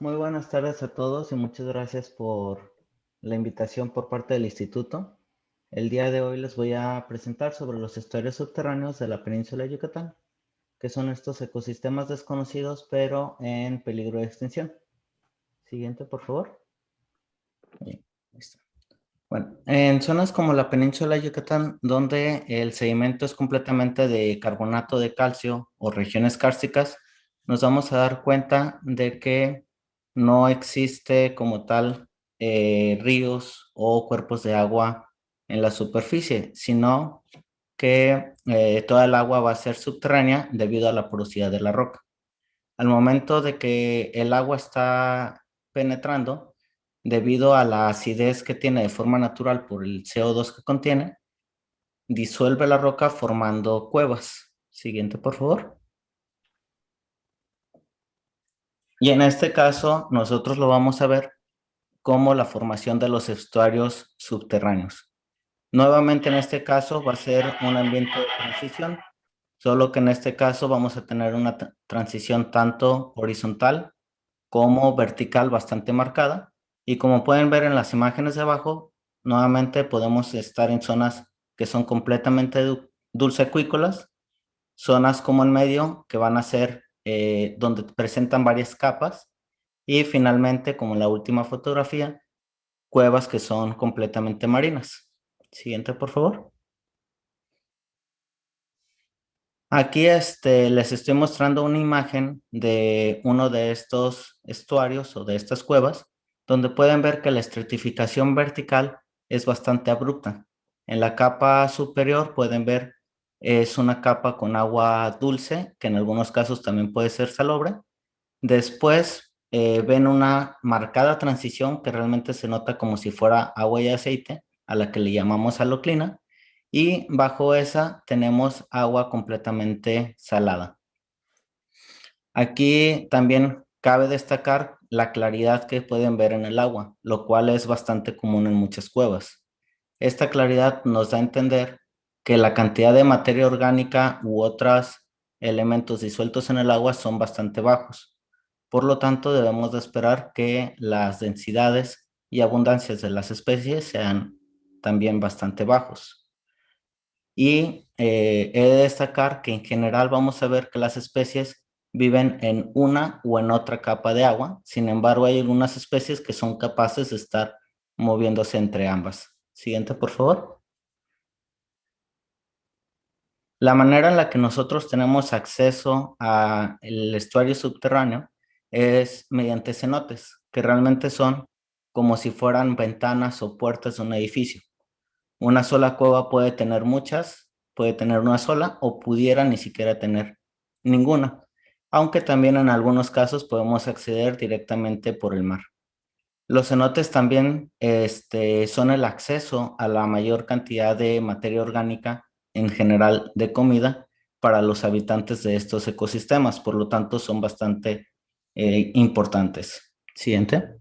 Muy buenas tardes a todos y muchas gracias por la invitación por parte del instituto. El día de hoy les voy a presentar sobre los estuarios subterráneos de la península de Yucatán, que son estos ecosistemas desconocidos pero en peligro de extinción. Siguiente, por favor. Bien, ahí está. Bueno, en zonas como la península de Yucatán, donde el sedimento es completamente de carbonato de calcio o regiones kársticas, nos vamos a dar cuenta de que no existe como tal ríos o cuerpos de agua en la superficie, sino que toda el agua va a ser subterránea debido a la porosidad de la roca. Al momento de que el agua está penetrando, debido a la acidez que tiene de forma natural por el CO2 que contiene, disuelve la roca formando cuevas. Siguiente, por favor. Y en este caso, nosotros lo vamos a ver como la formación de los estuarios subterráneos. Nuevamente, en este caso, va a ser un ambiente de transición, solo que en este caso vamos a tener una transición tanto horizontal como vertical bastante marcada. Y como pueden ver en las imágenes de abajo, nuevamente podemos estar en zonas que son completamente dulceacuícolas, zonas como en medio que van a ser donde presentan varias capas y finalmente, como en la última fotografía, cuevas que son completamente marinas. Siguiente, por favor. Aquí les estoy mostrando una imagen de uno de estos estuarios o de estas cuevas, donde pueden ver que la estratificación vertical es bastante abrupta. En la capa superior pueden ver es una capa con agua dulce, que en algunos casos también puede ser salobre. Después ven una marcada transición que realmente se nota como si fuera agua y aceite, a la que le llamamos haloclina, y bajo esa tenemos agua completamente salada. Aquí también cabe destacar la claridad que pueden ver en el agua, lo cual es bastante común en muchas cuevas. Esta claridad nos da a entender que la cantidad de materia orgánica u otros elementos disueltos en el agua son bastante bajos. Por lo tanto, debemos de esperar que las densidades y abundancias de las especies sean también bastante bajos. Y he de destacar que en general vamos a ver que las especies viven en una o en otra capa de agua. Sin embargo, hay algunas especies que son capaces de estar moviéndose entre ambas. Siguiente, por favor. La manera en la que nosotros tenemos acceso al estuario subterráneo es mediante cenotes, que realmente son como si fueran ventanas o puertas de un edificio. Una sola cueva puede tener muchas, puede tener una sola o pudiera ni siquiera tener ninguna, aunque también en algunos casos podemos acceder directamente por el mar. Los cenotes también son el acceso a la mayor cantidad de materia orgánica, en general de comida, para los habitantes de estos ecosistemas, por lo tanto son bastante importantes. Siguiente.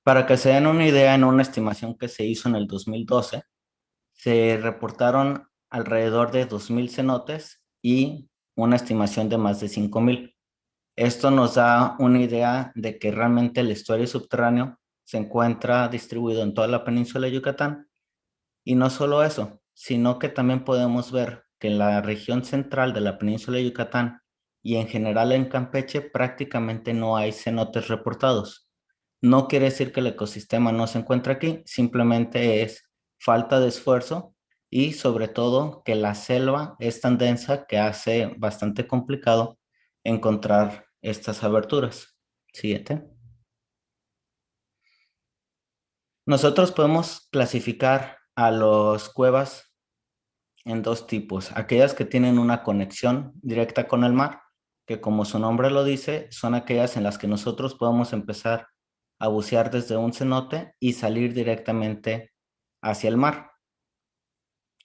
Para que se den una idea, en una estimación que se hizo en el 2012, se reportaron alrededor de 2.000 cenotes y una estimación de más de 5.000. Esto nos da una idea de que realmente el estuario subterráneo se encuentra distribuido en toda la península de Yucatán. Y no solo eso, sino que también podemos ver que en la región central de la península de Yucatán y en general en Campeche prácticamente no hay cenotes reportados. No quiere decir que el ecosistema no se encuentra aquí, simplemente es falta de esfuerzo y sobre todo que la selva es tan densa que hace bastante complicado encontrar estas aberturas. Siguiente. Nosotros podemos clasificar a las cuevas en dos tipos. Aquellas que tienen una conexión directa con el mar, que como su nombre lo dice, son aquellas en las que nosotros podemos empezar a bucear desde un cenote y salir directamente hacia el mar.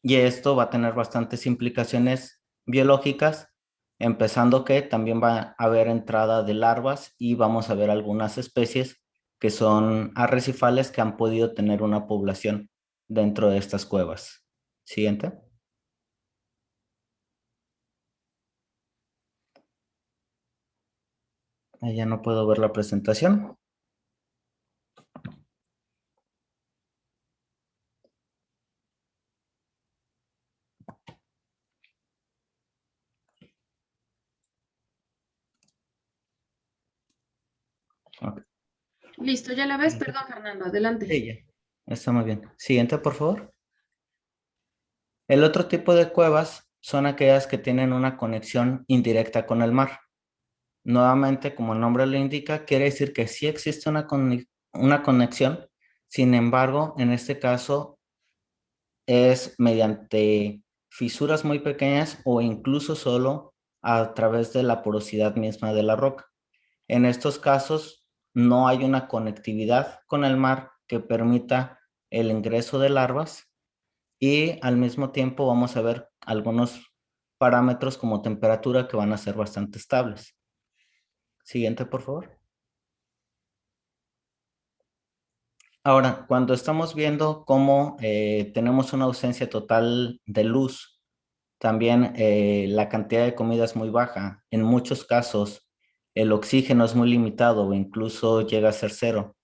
Y esto va a tener bastantes implicaciones biológicas, empezando que también va a haber entrada de larvas y vamos a ver algunas especies que son arrecifales que han podido tener una población dentro de estas cuevas. Siguiente. Ya no puedo ver la presentación. Ok. Listo, ¿ya la ves? Siguiente. Perdón, Fernando, adelante. Sí, ya. Está muy bien. Siguiente, por favor. El otro tipo de cuevas son aquellas que tienen una conexión indirecta con el mar. Nuevamente, como el nombre lo indica, quiere decir que sí existe una conexión. Sin embargo, en este caso es mediante fisuras muy pequeñas o incluso solo a través de la porosidad misma de la roca. En estos casos no hay una conectividad con el mar que permita el ingreso de larvas y al mismo tiempo vamos a ver algunos parámetros como temperatura que van a ser bastante estables. Siguiente, por favor. Ahora, cuando estamos viendo cómo tenemos una ausencia total de luz, también la cantidad de comida es muy baja. En muchos casos, el oxígeno es muy limitado o incluso llega a ser cero.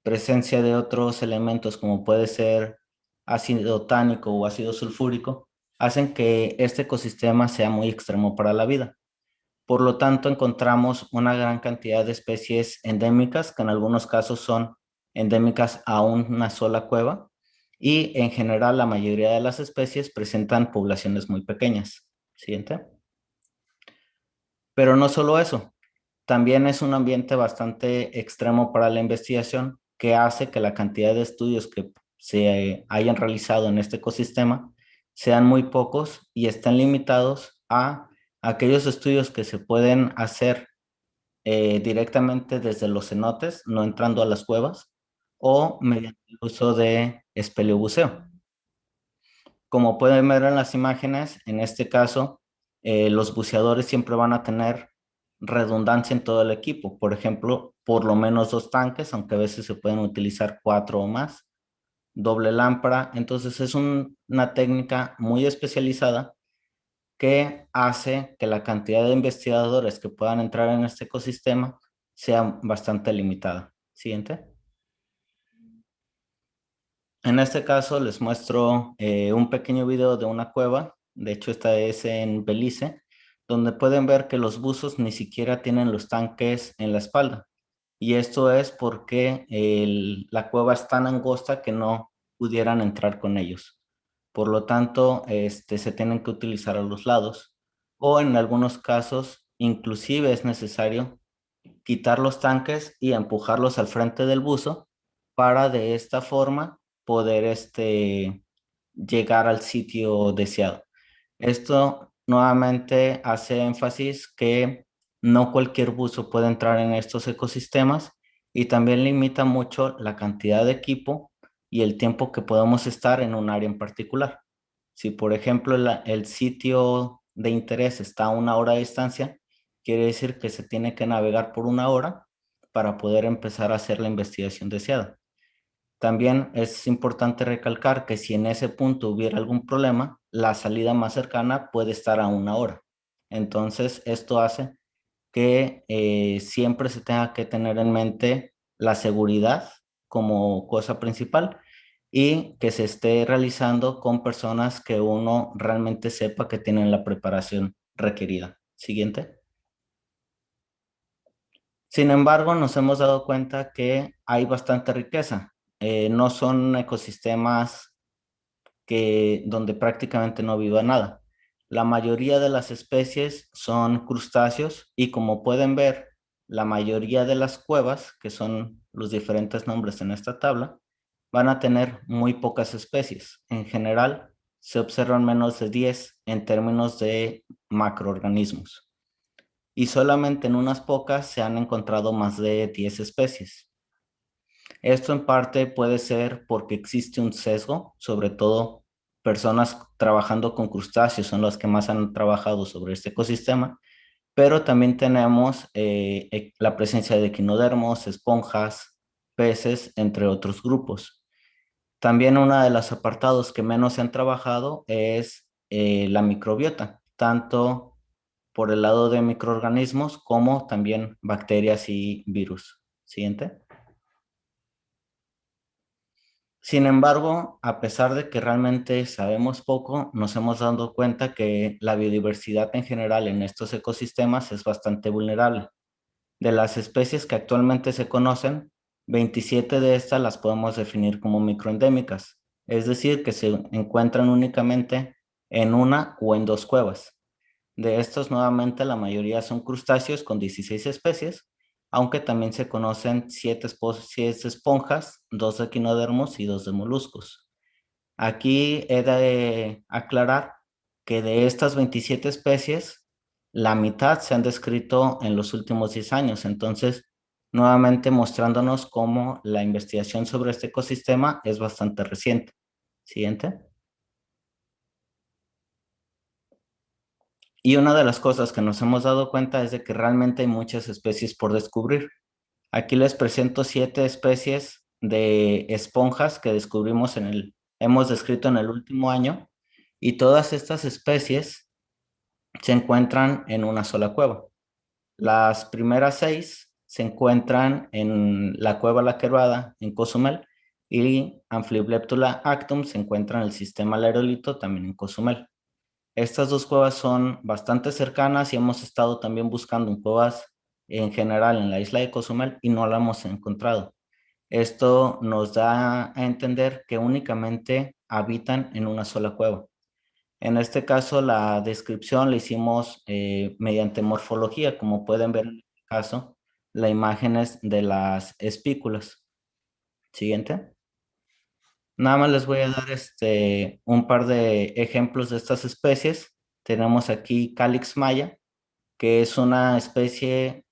Presencia de otros elementos como puede ser ácido tánico o ácido sulfúrico hacen que este ecosistema sea muy extremo para la vida. Por lo tanto, encontramos una gran cantidad de especies endémicas, que en algunos casos son endémicas a una sola cueva, y en general la mayoría de las especies presentan poblaciones muy pequeñas. Siguiente. Pero no solo eso, también es un ambiente bastante extremo para la investigación que hace que la cantidad de estudios que se hayan realizado en este ecosistema sean muy pocos y estén limitados a aquellos estudios que se pueden hacer directamente desde los cenotes, no entrando a las cuevas, o mediante el uso de espeleobuceo. Como pueden ver en las imágenes, en este caso, los buceadores siempre van a tener redundancia en todo el equipo. Por ejemplo, por lo menos 2 tanques, aunque a veces se pueden utilizar 4 o más, doble lámpara. Entonces es una técnica muy especializada que hace que la cantidad de investigadores que puedan entrar en este ecosistema sea bastante limitada. Siguiente. En este caso les muestro un pequeño video de una cueva, de hecho esta es en Belice, donde pueden ver que los buzos ni siquiera tienen los tanques en la espalda. Y esto es porque la cueva es tan angosta que no pudieran entrar con ellos. Por lo tanto, se tienen que utilizar a los lados o en algunos casos inclusive es necesario quitar los tanques y empujarlos al frente del buzo para de esta forma poder llegar al sitio deseado. Esto nuevamente hace énfasis que no cualquier buzo puede entrar en estos ecosistemas y también limita mucho la cantidad de equipo y el tiempo que podemos estar en un área en particular. Si, por ejemplo, el sitio de interés está a 1 hora de distancia, quiere decir que se tiene que navegar por 1 hora para poder empezar a hacer la investigación deseada. También es importante recalcar que si en ese punto hubiera algún problema, la salida más cercana puede estar a 1 hora. Entonces, esto hace que siempre se tenga que tener en mente la seguridad como cosa principal y que se esté realizando con personas que uno realmente sepa que tienen la preparación requerida. Siguiente. Sin embargo, nos hemos dado cuenta que hay bastante riqueza. No son ecosistemas donde prácticamente no viva nada. La mayoría de las especies son crustáceos y como pueden ver, la mayoría de las cuevas, que son los diferentes nombres en esta tabla, van a tener muy pocas especies. En general, se observan menos de 10 en términos de macroorganismos y solamente en unas pocas se han encontrado más de 10 especies. Esto en parte puede ser porque existe un sesgo, sobre todo personas trabajando con crustáceos son las que más han trabajado sobre este ecosistema, pero también tenemos la presencia de equinodermos, esponjas, peces, entre otros grupos. También uno de los apartados que menos se han trabajado es la microbiota, tanto por el lado de microorganismos, como también bacterias y virus. Siguiente. Sin embargo, a pesar de que realmente sabemos poco, nos hemos dado cuenta que la biodiversidad en general en estos ecosistemas es bastante vulnerable. De las especies que actualmente se conocen, 27 de estas las podemos definir como microendémicas, es decir, que se encuentran únicamente en una o en dos cuevas. De estos, nuevamente, la mayoría son crustáceos con 16 especies, aunque también se conocen 7 esponjas, 2 de equinodermos y 2 de moluscos. Aquí he de aclarar que de estas 27 especies, la mitad se han descrito en los últimos 10 años. Entonces, nuevamente mostrándonos cómo la investigación sobre este ecosistema es bastante reciente. Siguiente. Y una de las cosas que nos hemos dado cuenta es de que realmente hay muchas especies por descubrir. Aquí les presento 7 especies de esponjas que hemos descrito en el último año, y todas estas especies se encuentran en una sola cueva. Las primeras 6 se encuentran en la cueva La Quebrada, en Cozumel, y Amphibleptula actum se encuentra en el sistema Lerolito, también en Cozumel. Estas dos cuevas son bastante cercanas y hemos estado también buscando en cuevas en general en la isla de Cozumel y no la hemos encontrado. Esto nos da a entender que únicamente habitan en una sola cueva. En este caso, la descripción la hicimos mediante morfología, como pueden ver en este caso, la imagen es de las espículas. Siguiente. Nada más les voy a dar un par de ejemplos de estas especies. Tenemos aquí Calix maya, que es una especie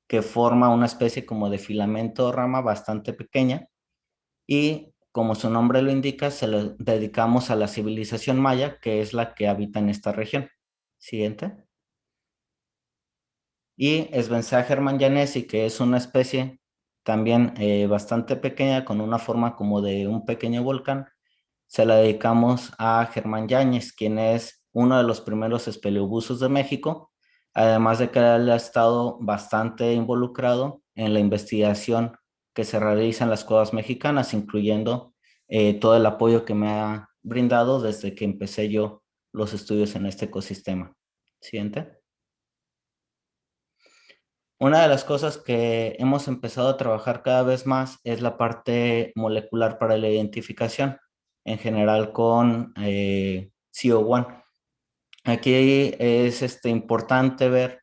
que forma una especie como de filamento o rama bastante pequeña, y como su nombre lo indica, se le dedicamos a la civilización maya, que es la que habita en esta región. Siguiente. Y Svensea hermanjanesi, que es una especie también bastante pequeña, con una forma como de un pequeño volcán, se la dedicamos a Germán Yáñez, quien es uno de los primeros espeleobusos de México, además de que él ha estado bastante involucrado en la investigación que se realiza en las cuevas mexicanas, incluyendo todo el apoyo que me ha brindado desde que empecé yo los estudios en este ecosistema. Siguiente. Una de las cosas que hemos empezado a trabajar cada vez más es la parte molecular para la identificación, en general con CO1. Aquí es importante ver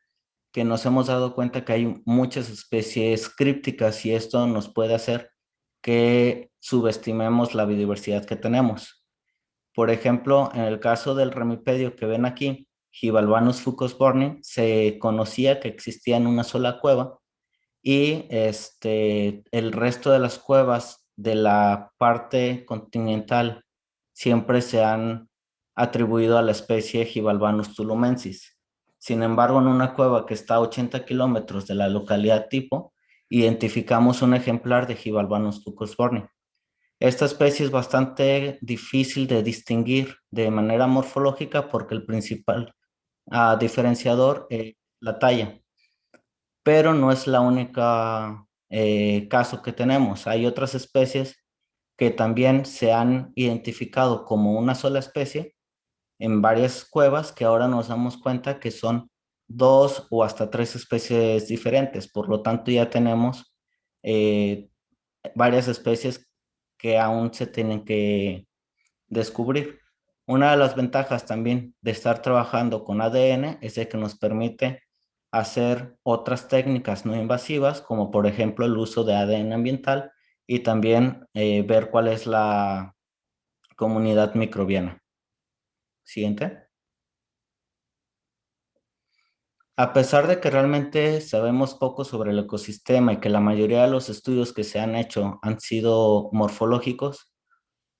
que nos hemos dado cuenta que hay muchas especies crípticas, y esto nos puede hacer que subestimemos la biodiversidad que tenemos. Por ejemplo, en el caso del remipedio que ven aquí, Gibalbanus fucosborni, se conocía que existía en una sola cueva, y el resto de las cuevas de la parte continental siempre se han atribuido a la especie Gibalbanus tulumensis. Sin embargo, en una cueva que está a 80 kilómetros de la localidad tipo, identificamos un ejemplar de Gibalbanus fucosborni. Esta especie es bastante difícil de distinguir de manera morfológica porque el principal diferenciador es la talla, pero no es la única caso que tenemos. Hay otras especies que también se han identificado como una sola especie en varias cuevas, que ahora nos damos cuenta que son 2 o hasta 3 especies diferentes. Por lo tanto, ya tenemos eh, varias especies que aún se tienen que descubrir. Una de las ventajas también de estar trabajando con ADN es de que nos permite hacer otras técnicas no invasivas, como por ejemplo el uso de ADN ambiental, y también ver cuál es la comunidad microbiana. Siguiente. A pesar de que realmente sabemos poco sobre el ecosistema y que la mayoría de los estudios que se han hecho han sido morfológicos,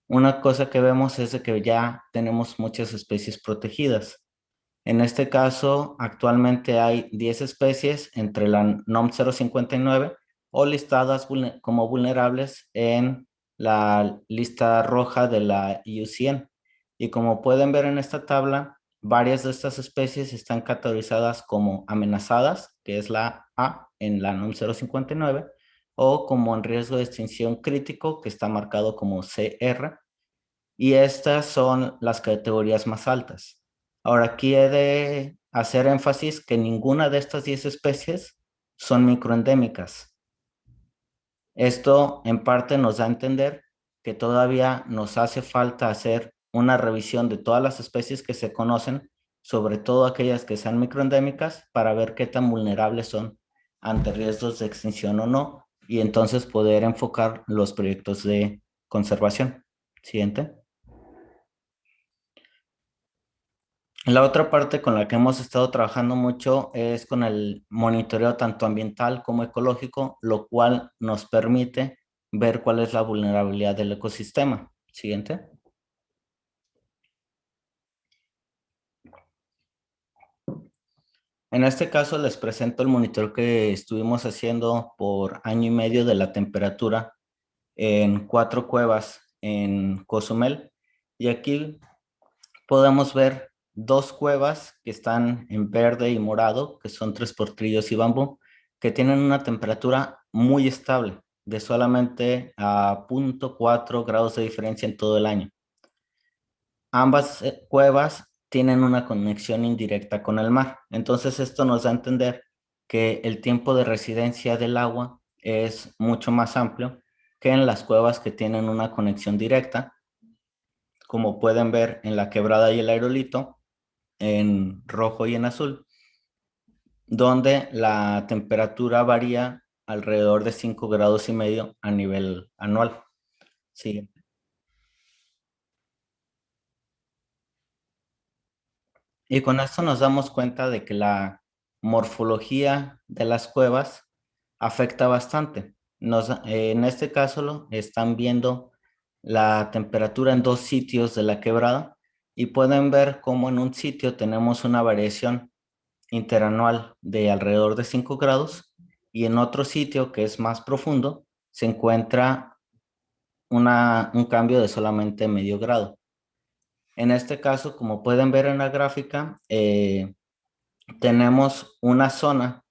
una cosa que vemos es de que ya tenemos muchas especies protegidas. En este caso, actualmente hay 10 especies entre la NOM 059 o listadas como vulnerables en la lista roja de la IUCN. Y como pueden ver en esta tabla, Varias de estas especies están categorizadas como amenazadas, que es la A en la NUM 059, o como en riesgo de extinción crítico, que está marcado como CR, y estas son las categorías más altas. Ahora, aquí he de hacer énfasis que ninguna de estas 10 especies son microendémicas. Esto en parte nos da a entender que todavía nos hace falta hacer una revisión de todas las especies que se conocen, sobre todo aquellas que sean microendémicas, para ver qué tan vulnerables son ante riesgos de extinción o no, y entonces poder enfocar los proyectos de conservación. Siguiente. La otra parte con la que hemos estado trabajando mucho es con el monitoreo tanto ambiental como ecológico, lo cual nos permite ver cuál es la vulnerabilidad del ecosistema. Siguiente. En este caso les presento el monitoreo que estuvimos haciendo por año y medio de la temperatura en 4 cuevas en Cozumel. Y aquí podemos ver 2 cuevas que están en verde y morado, que son Tres Portillos y Bambú, que tienen una temperatura muy estable, de solamente a 0.4 grados de diferencia en todo el año. Ambas cuevas tienen una conexión indirecta con el mar, entonces esto nos da a entender que el tiempo de residencia del agua es mucho más amplio que en las cuevas que tienen una conexión directa, como pueden ver en la Quebrada y el Aerolito, en rojo y en azul, donde la temperatura varía alrededor de 5 grados y medio a nivel anual. Sí. Y con esto nos damos cuenta de que la morfología de las cuevas afecta bastante. En este caso están viendo la temperatura en 2 sitios de la quebrada y pueden ver cómo en un sitio tenemos una variación interanual de alrededor de 5 grados y en otro sitio que es más profundo se encuentra un cambio de solamente medio grado. En este caso, como pueden ver en la gráfica, tenemos una zona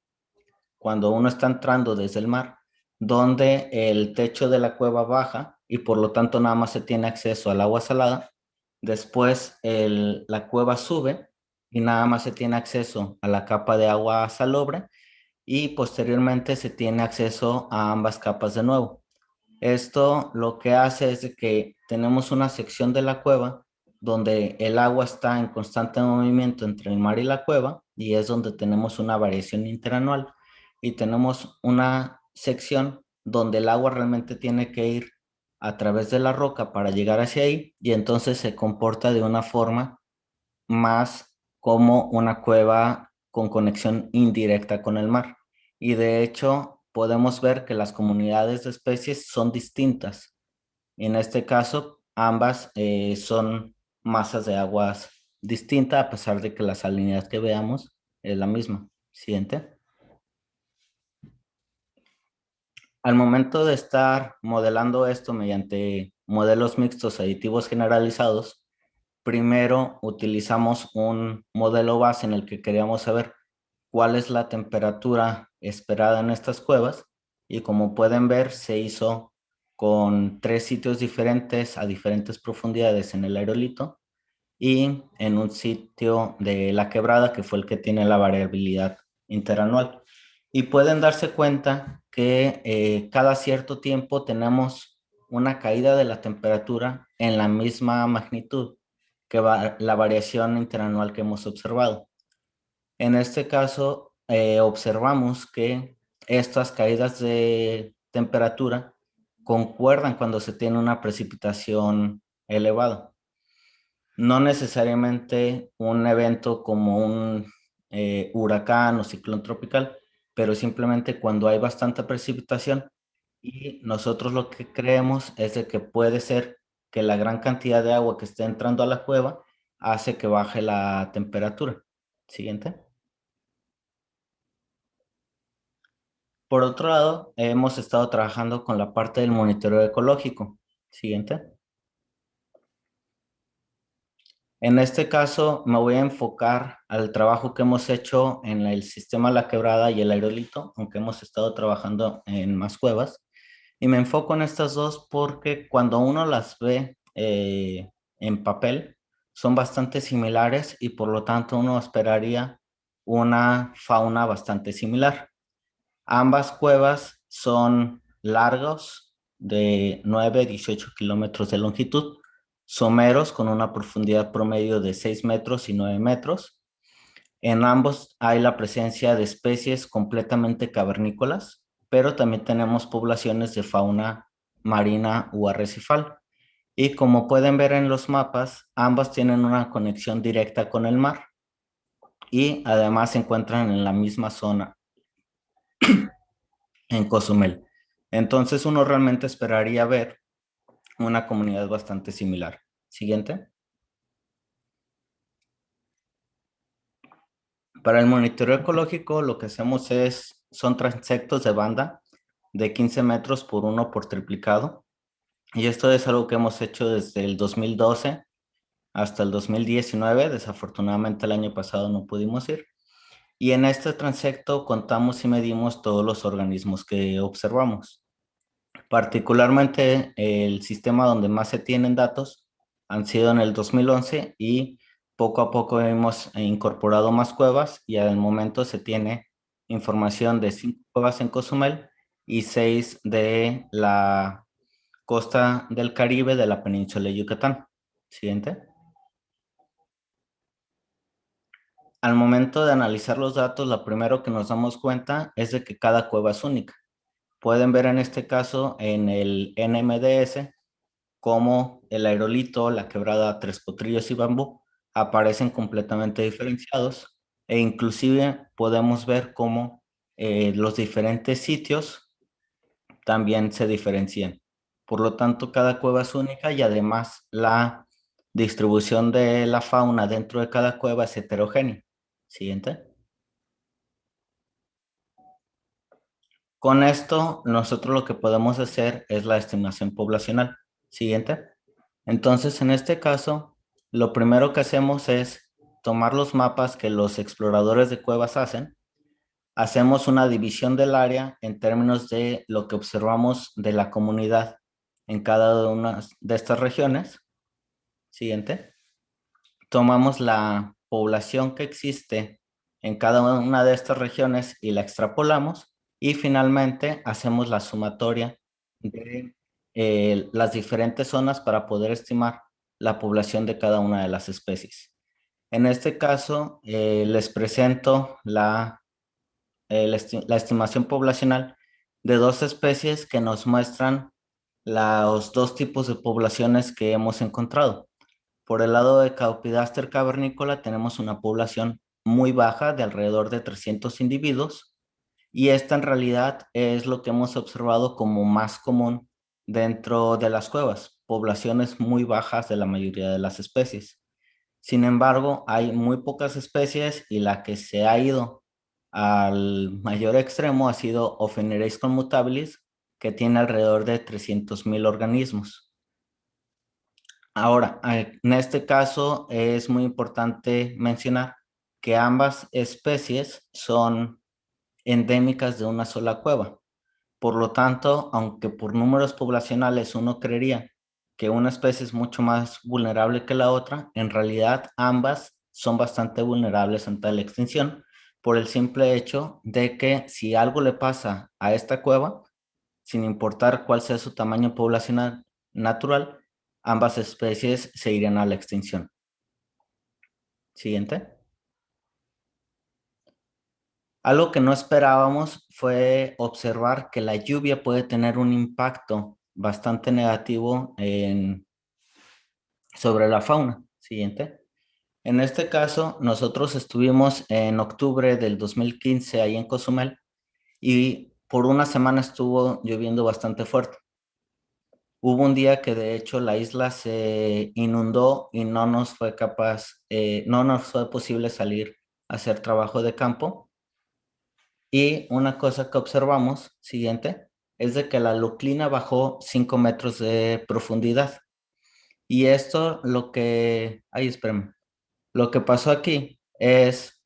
cuando uno está entrando desde el mar donde el techo de la cueva baja y por lo tanto nada más se tiene acceso al agua salada. Después la cueva sube y nada más se tiene acceso a la capa de agua salobre y posteriormente se tiene acceso a ambas capas de nuevo. Esto lo que hace es de que tenemos una sección de la cueva donde el agua está en constante movimiento entre el mar y la cueva y es donde tenemos una variación interanual y tenemos una sección donde el agua realmente tiene que ir a través de la roca para llegar hacia ahí y entonces se comporta de una forma más como una cueva con conexión indirecta con el mar. Y de hecho, podemos ver que las comunidades de especies son distintas. En este caso, ambas son masas de aguas distintas, a pesar de que la salinidad que veamos es la misma. Siguiente. Al momento de estar modelando esto mediante modelos mixtos aditivos generalizados, primero utilizamos un modelo base en el que queríamos saber cuál es la temperatura esperada en estas cuevas y como pueden ver se hizo con 3 sitios diferentes a diferentes profundidades en el aerolito y en un sitio de la quebrada que fue el que tiene la variabilidad interanual. Y pueden darse cuenta que cada cierto tiempo tenemos una caída de la temperatura en la misma magnitud que la variación interanual que hemos observado. En este caso, observamos que estas caídas de temperatura concuerdan cuando se tiene una precipitación elevada. No necesariamente un evento como un huracán o ciclón tropical, pero simplemente cuando hay bastante precipitación y nosotros lo que creemos es de que puede ser que la gran cantidad de agua que esté entrando a la cueva hace que baje la temperatura. Siguiente. Por otro lado, hemos estado trabajando con la parte del monitoreo ecológico. Siguiente. En este caso me voy a enfocar al trabajo que hemos hecho en el sistema La Quebrada y el Aerolito, aunque hemos estado trabajando en más cuevas. Y me enfoco en estas dos porque cuando uno las ve en papel, son bastante similares y por lo tanto uno esperaría una fauna bastante similar. Ambas cuevas son largos de 9 a 18 kilómetros de longitud, someros con una profundidad promedio de 6 metros y 9 metros. En ambos hay la presencia de especies completamente cavernícolas, pero también tenemos poblaciones de fauna marina o arrecifal. Y como pueden ver en los mapas, ambas tienen una conexión directa con el mar y además se encuentran en la misma zona en Cozumel. Entonces uno realmente esperaría ver una comunidad bastante similar. Siguiente. Para el monitoreo ecológico lo que hacemos son transectos de banda de 15 metros por 1 por triplicado. Y esto es algo que hemos hecho desde el 2012 hasta el 2019. Desafortunadamente el año pasado no pudimos ir. Y en este transecto contamos y medimos todos los organismos que observamos. Particularmente el sistema donde más se tienen datos han sido en el 2011 y poco a poco hemos incorporado más cuevas y al momento se tiene información de 5 cuevas en Cozumel y 6 de la costa del Caribe de la península de Yucatán. Siguiente. Al momento de analizar los datos, lo primero que nos damos cuenta es de que cada cueva es única. Pueden ver en este caso en el NMDS cómo el aerolito, la quebrada Tres Potrillos y Bambú aparecen completamente diferenciados e inclusive podemos ver cómo los diferentes sitios también se diferencian. Por lo tanto, cada cueva es única y además la distribución de la fauna dentro de cada cueva es heterogénea. Siguiente. Con esto, nosotros lo que podemos hacer es la estimación poblacional. Siguiente. Entonces, en este caso, lo primero que hacemos es tomar los mapas que los exploradores de cuevas hacen. Hacemos una división del área en términos de lo que observamos de la comunidad en cada una de estas regiones. Siguiente. Tomamos la población que existe en cada una de estas regiones y la extrapolamos y finalmente hacemos la sumatoria de las diferentes zonas para poder estimar la población de cada una de las especies. En este caso, les presento la estimación poblacional de dos especies que nos muestran los dos tipos de poblaciones que hemos encontrado. Por el lado de Caupidaster cavernícola tenemos una población muy baja de alrededor de 300 individuos y esta en realidad es lo que hemos observado como más común dentro de las cuevas, poblaciones muy bajas de la mayoría de las especies. Sin embargo, hay muy pocas especies y la que se ha ido al mayor extremo ha sido Ophiunereis commutabilis, que tiene alrededor de 300,000 organismos. Ahora, en este caso es muy importante mencionar que ambas especies son endémicas de una sola cueva. Por lo tanto, aunque por números poblacionales uno creería que una especie es mucho más vulnerable que la otra, en realidad ambas son bastante vulnerables ante la extinción por el simple hecho de que si algo le pasa a esta cueva, sin importar cuál sea su tamaño poblacional natural, ambas especies se irían a la extinción. Siguiente. Algo que no esperábamos fue observar que la lluvia puede tener un impacto bastante negativo sobre la fauna. Siguiente. En este caso, nosotros estuvimos en octubre del 2015 ahí en Cozumel y por una semana estuvo lloviendo bastante fuerte. Hubo un día que de hecho la isla se inundó y no nos fue posible salir a hacer trabajo de campo. Y una cosa que observamos, siguiente, es de que la Luclina bajó 5 metros de profundidad. Y esto espérame, lo que pasó aquí es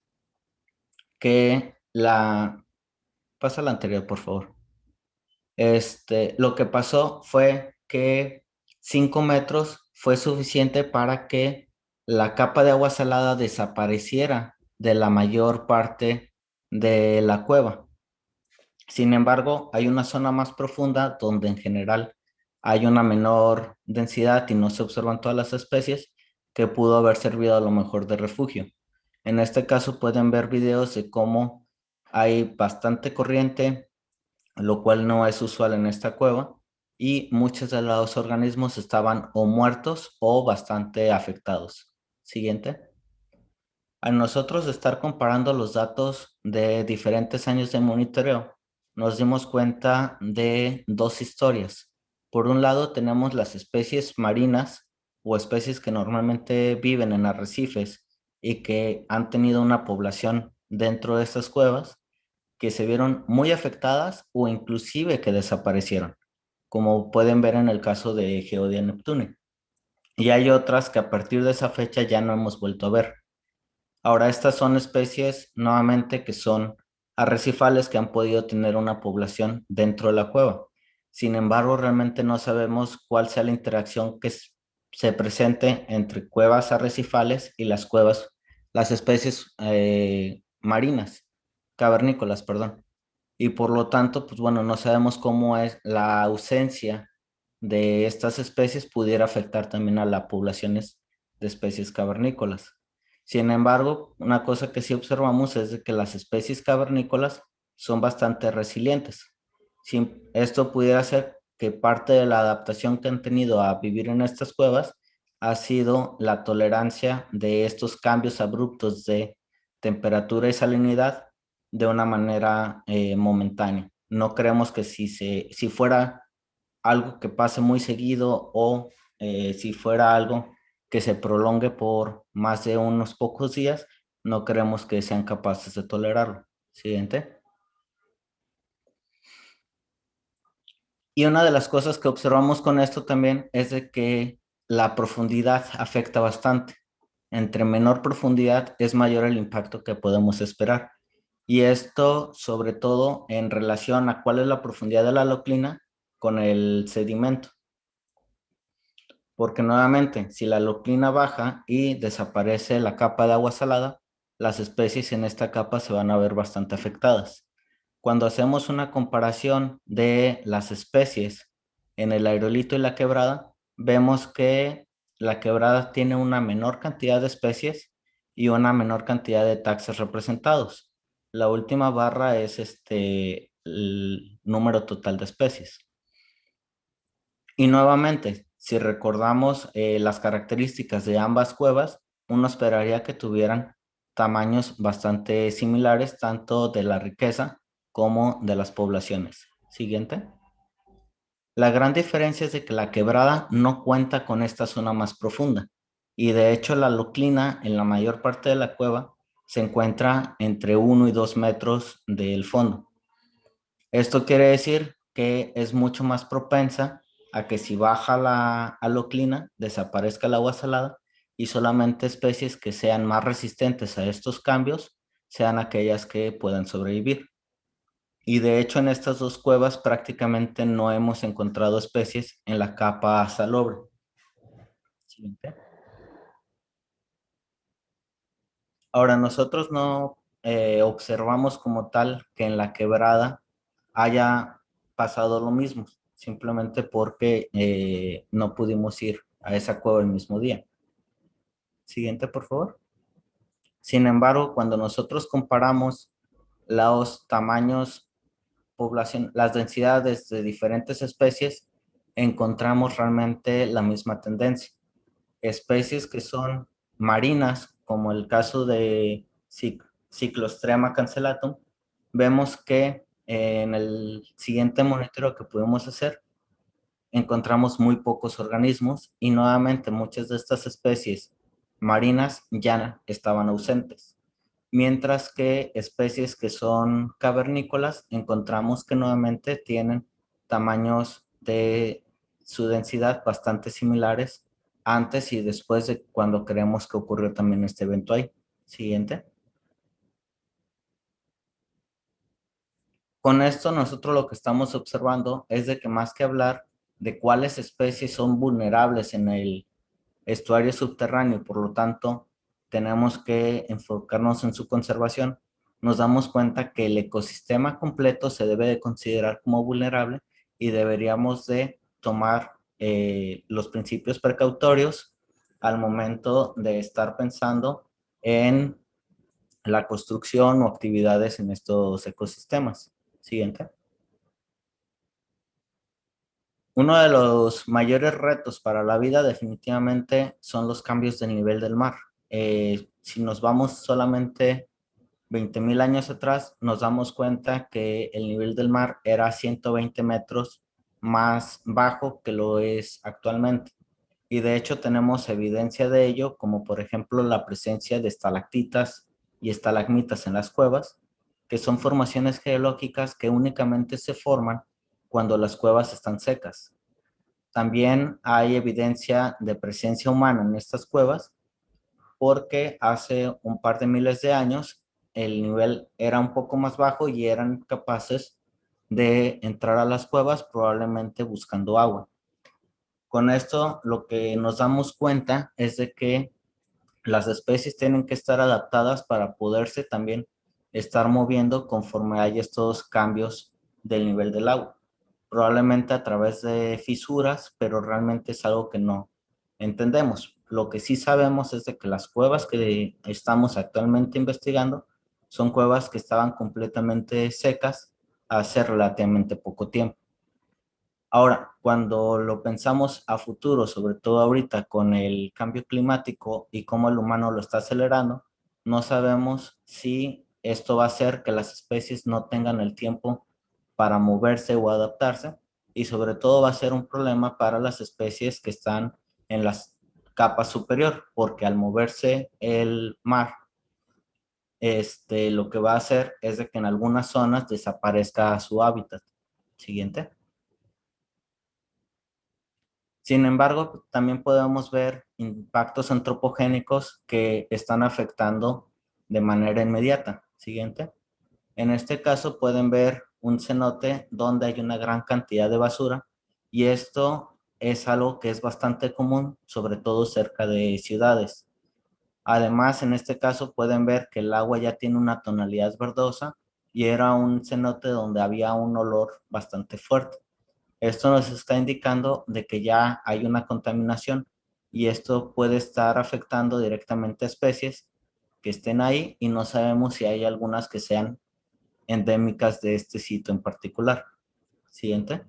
que pasa la anterior, por favor. Lo que pasó fue que 5 metros fue suficiente para que la capa de agua salada desapareciera de la mayor parte de la cueva. Sin embargo, hay una zona más profunda donde en general hay una menor densidad y no se observan todas las especies que pudo haber servido a lo mejor de refugio. En este caso pueden ver videos de cómo hay bastante corriente, lo cual no es usual en esta cueva, y muchos de los organismos estaban o muertos o bastante afectados. Siguiente. A nosotros estar comparando los datos de diferentes años de monitoreo, nos dimos cuenta de dos historias. Por un lado, tenemos las especies marinas o especies que normalmente viven en arrecifes y que han tenido una población dentro de estas cuevas que se vieron muy afectadas o inclusive que desaparecieron, como pueden ver en el caso de Geodia neptune. Y hay otras que a partir de esa fecha ya no hemos vuelto a ver. Ahora, estas son especies nuevamente que son arrecifales que han podido tener una población dentro de la cueva. Sin embargo, realmente no sabemos cuál sea la interacción que se presente entre cuevas arrecifales y las especies marinas, cavernícolas, perdón. Y por lo tanto, pues bueno, no sabemos cómo es la ausencia de estas especies pudiera afectar también a las poblaciones de especies cavernícolas. Sin embargo, una cosa que sí observamos es de que las especies cavernícolas son bastante resilientes. Esto pudiera ser que parte de la adaptación que han tenido a vivir en estas cuevas ha sido la tolerancia de estos cambios abruptos de temperatura y salinidad de una manera momentánea. No creemos que si fuera algo que pase muy seguido o si fuera algo que se prolongue por más de unos pocos días, no creemos que sean capaces de tolerarlo. Siguiente. Y una de las cosas que observamos con esto también es de que la profundidad afecta bastante. Entre menor profundidad es mayor el impacto que podemos esperar. Y esto sobre todo en relación a cuál es la profundidad de la loclina con el sedimento. Porque nuevamente, si la loclina baja y desaparece la capa de agua salada, las especies en esta capa se van a ver bastante afectadas. Cuando hacemos una comparación de las especies en el aerolito y la quebrada, vemos que la quebrada tiene una menor cantidad de especies y una menor cantidad de taxas representados. La última barra es el número total de especies. Y nuevamente, si recordamos las características de ambas cuevas, uno esperaría que tuvieran tamaños bastante similares, tanto de la riqueza como de las poblaciones. Siguiente. La gran diferencia es de que la quebrada no cuenta con esta zona más profunda y de hecho la loclina en la mayor parte de la cueva se encuentra entre 1 y 2 metros del fondo. Esto quiere decir que es mucho más propensa a que si baja la aloclina, desaparezca el agua salada y solamente especies que sean más resistentes a estos cambios sean aquellas que puedan sobrevivir. Y de hecho en estas dos cuevas prácticamente no hemos encontrado especies en la capa salobre. Siguiente. Ahora nosotros no observamos como tal que en la quebrada haya pasado lo mismo, simplemente porque no pudimos ir a esa cueva el mismo día. Siguiente, por favor. Sin embargo, cuando nosotros comparamos los tamaños, población, las densidades de diferentes especies, encontramos realmente la misma tendencia. Especies que son marinas, como el caso de Cyclostrema cancellatum, vemos que en el siguiente monitoreo que pudimos hacer, encontramos muy pocos organismos y nuevamente muchas de estas especies marinas ya estaban ausentes. Mientras que especies que son cavernícolas encontramos que nuevamente tienen tamaños de su densidad bastante similares antes y después de cuando creemos que ocurrió también este evento ahí. Siguiente. Con esto nosotros lo que estamos observando es de que más que hablar de cuáles especies son vulnerables en el estuario subterráneo y por lo tanto tenemos que enfocarnos en su conservación, nos damos cuenta que el ecosistema completo se debe de considerar como vulnerable y deberíamos de tomar los principios precautorios al momento de estar pensando en la construcción o actividades en estos ecosistemas. Siguiente. Uno de los mayores retos para la vida definitivamente son los cambios del nivel del mar. Si nos vamos solamente 20,000 años atrás, nos damos cuenta que el nivel del mar era 120 metros más bajo que lo es actualmente. Y de hecho tenemos evidencia de ello, como por ejemplo la presencia de estalactitas y estalagmitas en las cuevas, que son formaciones geológicas que únicamente se forman cuando las cuevas están secas. También hay evidencia de presencia humana en estas cuevas porque hace un par de miles de años el nivel era un poco más bajo y eran capaces de entrar a las cuevas probablemente buscando agua. Con esto lo que nos damos cuenta es de que las especies tienen que estar adaptadas para poderse también estar moviendo conforme hay estos cambios del nivel del agua. Probablemente a través de fisuras, pero realmente es algo que no entendemos. Lo que sí sabemos es de que las cuevas que estamos actualmente investigando son cuevas que estaban completamente secas hace relativamente poco tiempo. Ahora, cuando lo pensamos a futuro, sobre todo ahorita con el cambio climático y cómo el humano lo está acelerando, no sabemos si esto va a hacer que las especies no tengan el tiempo para moverse o adaptarse y sobre todo va a ser un problema para las especies que están en las capas superior, porque al moverse el mar, lo que va a hacer es de que en algunas zonas desaparezca su hábitat. Siguiente. Sin embargo, también podemos ver impactos antropogénicos que están afectando de manera inmediata. Siguiente. En este caso pueden ver un cenote donde hay una gran cantidad de basura y esto es algo que es bastante común, sobre todo cerca de ciudades. Además, en este caso pueden ver que el agua ya tiene una tonalidad verdosa y era un cenote donde había un olor bastante fuerte. Esto nos está indicando de que ya hay una contaminación y esto puede estar afectando directamente a especies que estén ahí y no sabemos si hay algunas que sean endémicas de este sitio en particular. Siguiente.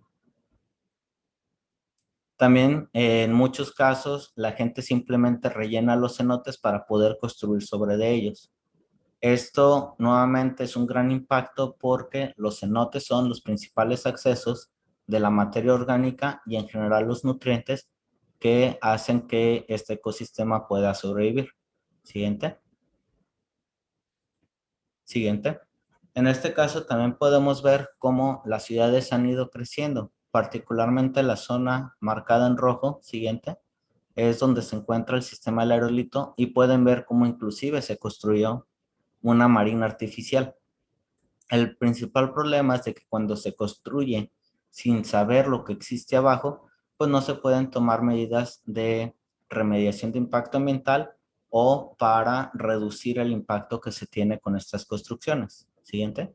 También en muchos casos la gente simplemente rellena los cenotes para poder construir sobre de ellos. Esto nuevamente es un gran impacto porque los cenotes son los principales accesos de la materia orgánica y en general los nutrientes que hacen que este ecosistema pueda sobrevivir. Siguiente. Siguiente. En este caso también podemos ver cómo las ciudades han ido creciendo, particularmente la zona marcada en rojo, siguiente, es donde se encuentra el sistema del aerolito y pueden ver cómo inclusive se construyó una marina artificial. El principal problema es de que cuando se construye sin saber lo que existe abajo, pues no se pueden tomar medidas de remediación de impacto ambiental o para reducir el impacto que se tiene con estas construcciones. Siguiente.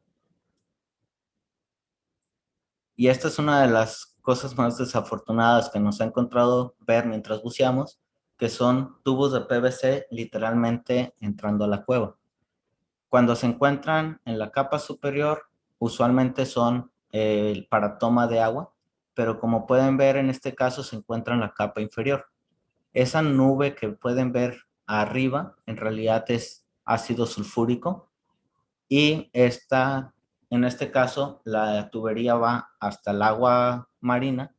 Y esta es una de las cosas más desafortunadas que nos ha encontrado ver mientras buceamos, que son tubos de PVC literalmente entrando a la cueva. Cuando se encuentran en la capa superior, usualmente son para toma de agua, pero como pueden ver en este caso se encuentra en la capa inferior. Esa nube que pueden ver arriba en realidad es ácido sulfúrico y esta, en este caso, la tubería va hasta el agua marina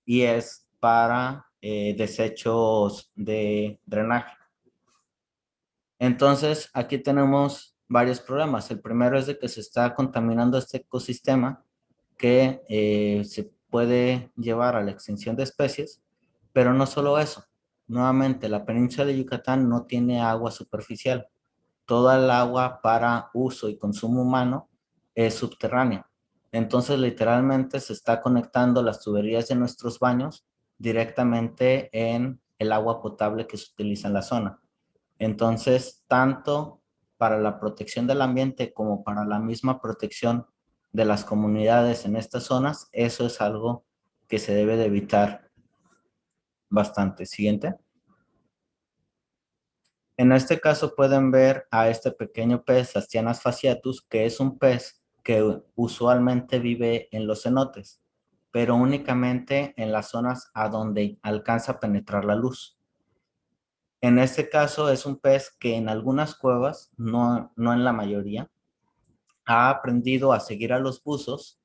y es para desechos de drenaje. Entonces, aquí tenemos varios problemas. El primero es de que se está contaminando este ecosistema que se puede llevar a la extinción de especies, pero no solo eso. Nuevamente, la península de Yucatán no tiene agua superficial. Toda el agua para uso y consumo humano es subterránea. Entonces, literalmente se está conectando las tuberías de nuestros baños directamente en el agua potable que se utiliza en la zona. Entonces, tanto para la protección del ambiente como para la misma protección de las comunidades en estas zonas, eso es algo que se debe de evitar bastante. Siguiente. En este caso pueden ver a este pequeño pez, Astianas fasciatus, que es un pez que usualmente vive en los cenotes, pero únicamente en las zonas a donde alcanza a penetrar la luz. En este caso es un pez que en algunas cuevas, no en la mayoría, ha aprendido a seguir a los buzos,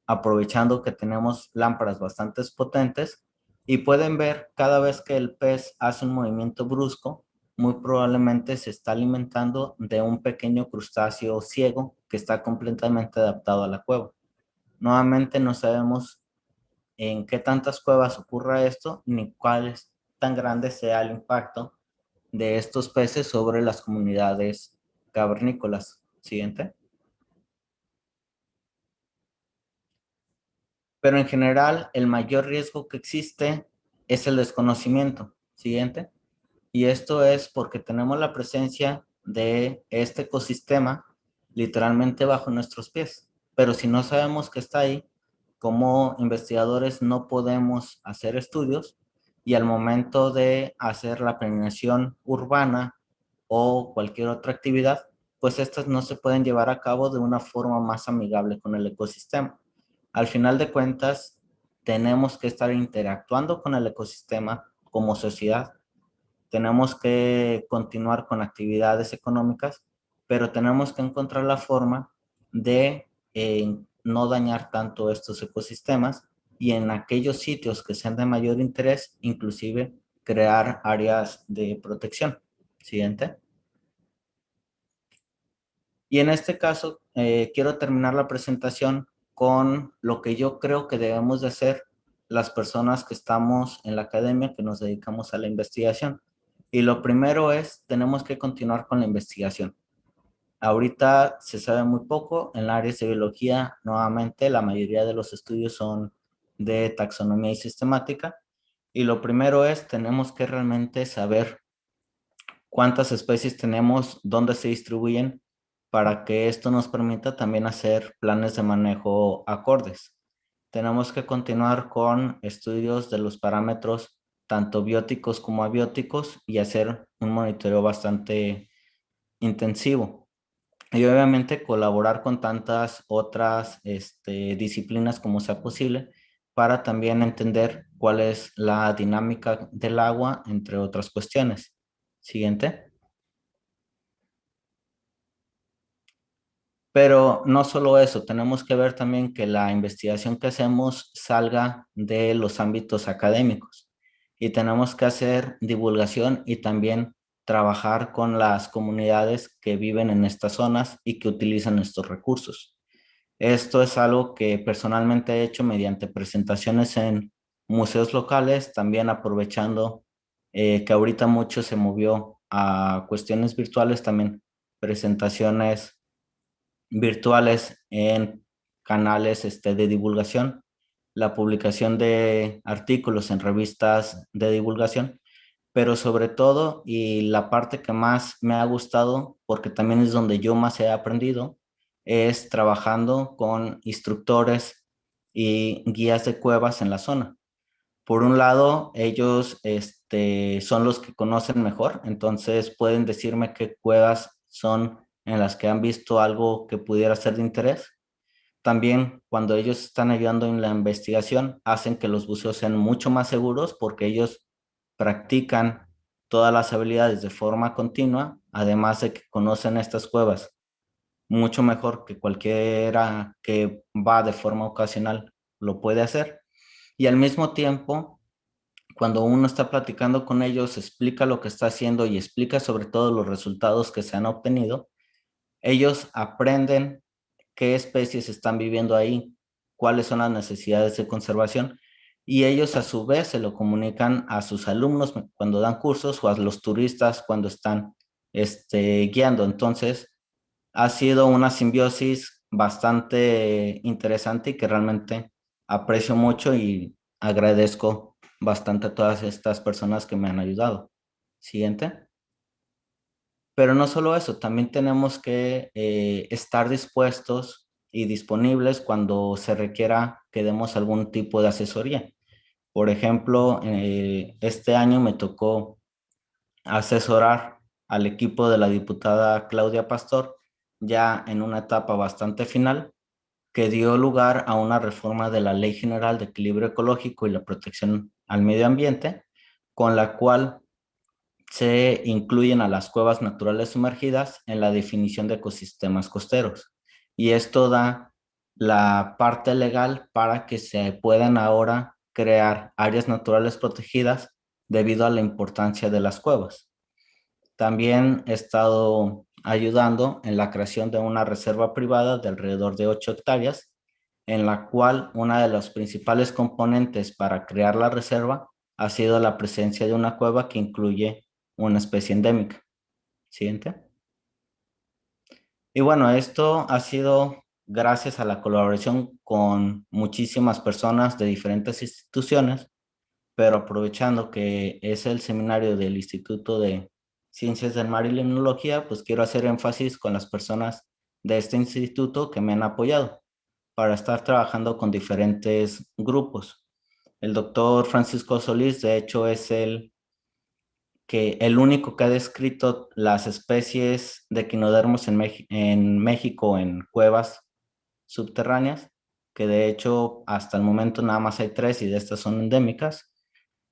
aprovechando que tenemos lámparas bastante potentes, y pueden ver cada vez que el pez hace un movimiento brusco, muy probablemente se está alimentando de un pequeño crustáceo ciego que está completamente adaptado a la cueva. Nuevamente no sabemos en qué tantas cuevas ocurra esto, ni cuál es tan grande sea el impacto de estos peces sobre las comunidades cavernícolas. Siguiente. Pero en general, el mayor riesgo que existe es el desconocimiento. Siguiente. Y esto es porque tenemos la presencia de este ecosistema literalmente bajo nuestros pies. Pero si no sabemos que está ahí, como investigadores no podemos hacer estudios, y al momento de hacer la planeación urbana o cualquier otra actividad, pues estas no se pueden llevar a cabo de una forma más amigable con el ecosistema. Al final de cuentas, tenemos que estar interactuando con el ecosistema como sociedad. Tenemos que continuar con actividades económicas, pero tenemos que encontrar la forma de no dañar tanto estos ecosistemas, y en aquellos sitios que sean de mayor interés, inclusive crear áreas de protección. Siguiente. Y en este caso, quiero terminar la presentación con lo que yo creo que debemos de hacer las personas que estamos en la academia, que nos dedicamos a la investigación. Y lo primero es, tenemos que continuar con la investigación. Ahorita se sabe muy poco en la área de biología. Nuevamente, la mayoría de los estudios son de taxonomía y sistemática. Y lo primero es, tenemos que realmente saber cuántas especies tenemos, dónde se distribuyen, para que esto nos permita también hacer planes de manejo acordes. Tenemos que continuar con estudios de los parámetros tanto bióticos como abióticos y hacer un monitoreo bastante intensivo. Y obviamente colaborar con tantas otras disciplinas como sea posible, para también entender cuál es la dinámica del agua, entre otras cuestiones. Siguiente. Pero no solo eso, tenemos que ver también que la investigación que hacemos salga de los ámbitos académicos, y tenemos que hacer divulgación y también trabajar con las comunidades que viven en estas zonas y que utilizan estos recursos. Esto es algo que personalmente he hecho mediante presentaciones en museos locales, también aprovechando que ahorita mucho se movió a cuestiones virtuales, también presentaciones virtuales en canales de divulgación, la publicación de artículos en revistas de divulgación, pero sobre todo, y la parte que más me ha gustado, porque también es donde yo más he aprendido, es trabajando con instructores y guías de cuevas en la zona. Por un lado, ellos son los que conocen mejor, entonces pueden decirme qué cuevas son en las que han visto algo que pudiera ser de interés. También, cuando ellos están ayudando en la investigación, hacen que los buceos sean mucho más seguros, porque ellos practican todas las habilidades de forma continua, además de que conocen estas cuevas mucho mejor que cualquiera que va de forma ocasional lo puede hacer. Y al mismo tiempo, cuando uno está platicando con ellos, explica lo que está haciendo y explica sobre todo los resultados que se han obtenido, ellos aprenden qué especies están viviendo ahí, cuáles son las necesidades de conservación, y ellos a su vez se lo comunican a sus alumnos cuando dan cursos o a los turistas cuando están guiando. Entonces, ha sido una simbiosis bastante interesante y que realmente aprecio mucho y agradezco bastante a todas estas personas que me han ayudado. Siguiente. Pero no solo eso, también tenemos que estar dispuestos y disponibles cuando se requiera que demos algún tipo de asesoría. Por ejemplo, este año me tocó asesorar al equipo de la diputada Claudia Pastor, ya en una etapa bastante final, que dio lugar a una reforma de la Ley General de Equilibrio Ecológico y la Protección al Medio Ambiente, con la cual se incluyen a las cuevas naturales sumergidas en la definición de ecosistemas costeros. Y esto da la parte legal para que se puedan ahora crear áreas naturales protegidas debido a la importancia de las cuevas. También he estado ayudando en la creación de una reserva privada de alrededor de 8 hectáreas, en la cual una de los principales componentes para crear la reserva ha sido la presencia de una cueva que incluye una especie endémica. Siguiente. Y bueno, esto ha sido gracias a la colaboración con muchísimas personas de diferentes instituciones, pero aprovechando que es el seminario del Instituto de Ciencias del Mar y Limnología, pues quiero hacer énfasis con las personas de este instituto que me han apoyado para estar trabajando con diferentes grupos. El doctor Francisco Solís, de hecho, es el único que ha descrito las especies de equinodermos en México en cuevas subterráneas, que de hecho hasta el momento nada más hay 3 y de estas son endémicas.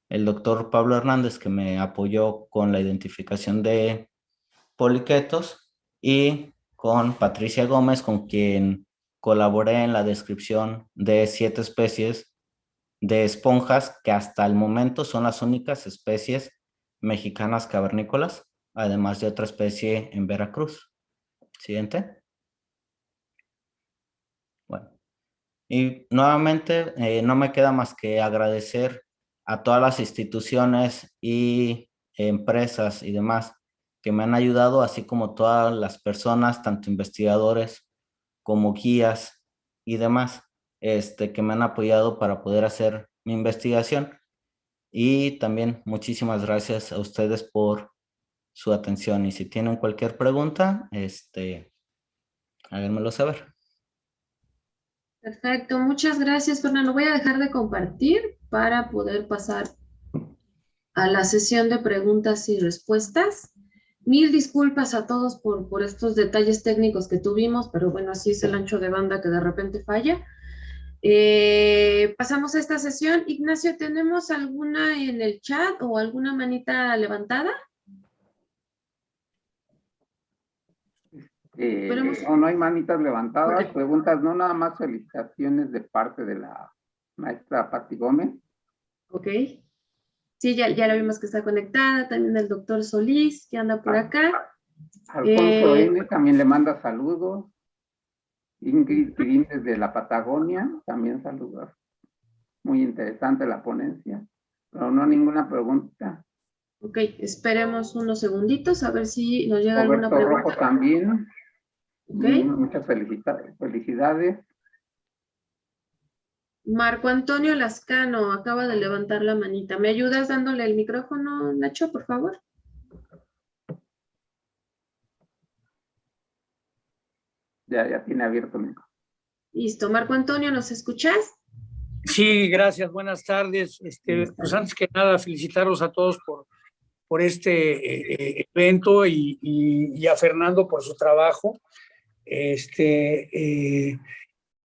El doctor Pablo Hernández, que me apoyó con la identificación de poliquetos, y con Patricia Gómez, con quien colaboré en la descripción de 7 especies de esponjas que hasta el momento son las únicas especies mexicanas cavernícolas, además de otra especie en Veracruz. Siguiente. Bueno, y nuevamente no me queda más que agradecer a todas las instituciones y empresas y demás que me han ayudado, así como todas las personas, tanto investigadores como guías y demás, que me han apoyado para poder hacer mi investigación. Y también muchísimas gracias a ustedes por su atención. Y si tienen cualquier pregunta, háganmelo saber. Perfecto, muchas gracias, Fernando. Voy a dejar de compartir para poder pasar a la sesión de preguntas y respuestas. Mil disculpas a todos por estos detalles técnicos que tuvimos, pero bueno, así es el ancho de banda que de repente falla. Pasamos a esta sesión. Ignacio, ¿tenemos alguna en el chat o alguna manita levantada? No hay manitas levantadas, Okay. Preguntas, no nada más felicitaciones de parte de la maestra Pati Gómez. Ok. Sí, ya la vimos que está conectada, también el doctor Solís, que anda por acá. Alfonso N. también le manda saludos. Ingrid Pirín desde la Patagonia, también saludos. Muy interesante la ponencia, pero no ninguna pregunta. Ok, esperemos unos segunditos a ver si nos llega alguna Roberto pregunta. Rojo también. Okay. Muchas felicidades. Marco Antonio Lascano acaba de levantar la manita. ¿Me ayudas dándole el micrófono, Nacho, por favor? Ya tiene abierto el micrófono. Listo. Marco Antonio, ¿nos escuchas? Sí, gracias. Buenas tardes. Pues antes que nada, felicitaros a todos por este evento y a Fernando por su trabajo.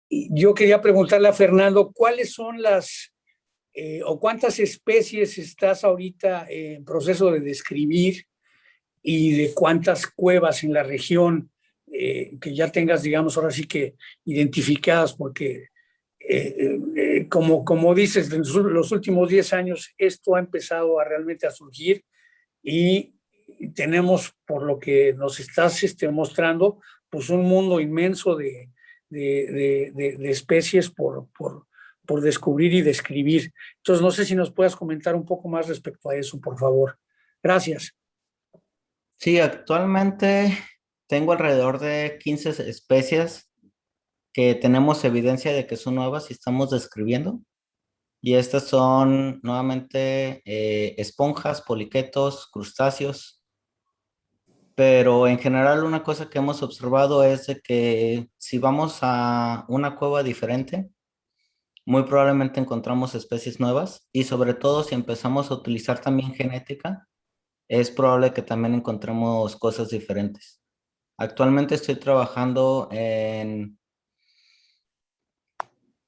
Yo quería preguntarle a Fernando, ¿cuáles son o cuántas especies estás ahorita en proceso de describir y de cuántas cuevas en la región que ya tengas, digamos, ahora sí que identificadas? Porque como dices, en los últimos 10 años esto ha empezado realmente a surgir y tenemos, por lo que nos estás mostrando, pues un mundo inmenso de especies por descubrir y describir. Entonces, no sé si nos puedas comentar un poco más respecto a eso, por favor. Gracias. Sí, actualmente tengo alrededor de 15 especies que tenemos evidencia de que son nuevas y estamos describiendo. Y estas son nuevamente esponjas, poliquetos, crustáceos. Pero en general una cosa que hemos observado es de que si vamos a una cueva diferente, muy probablemente encontramos especies nuevas y sobre todo si empezamos a utilizar también genética, es probable que también encontremos cosas diferentes. Actualmente estoy trabajando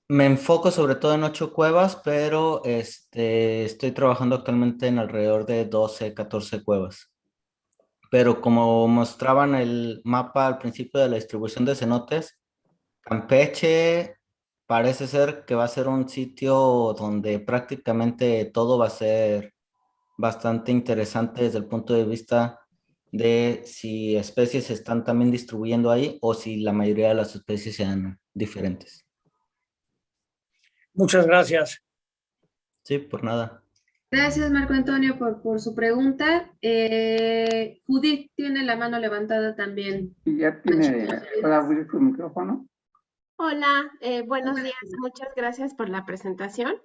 me enfoco sobre todo en 8 cuevas, pero estoy trabajando actualmente en alrededor de 12, 14 cuevas. Pero como mostraban el mapa al principio de la distribución de cenotes, Campeche parece ser que va a ser un sitio donde prácticamente todo va a ser bastante interesante desde el punto de vista de si especies se están también distribuyendo ahí o si la mayoría de las especies sean diferentes. Muchas gracias. Sí, por nada. Gracias, Marco Antonio, por su pregunta. Judith tiene la mano levantada también. Y ya tiene, ¿puede abrir su micrófono? Hola, buenos días, muchas gracias por la presentación.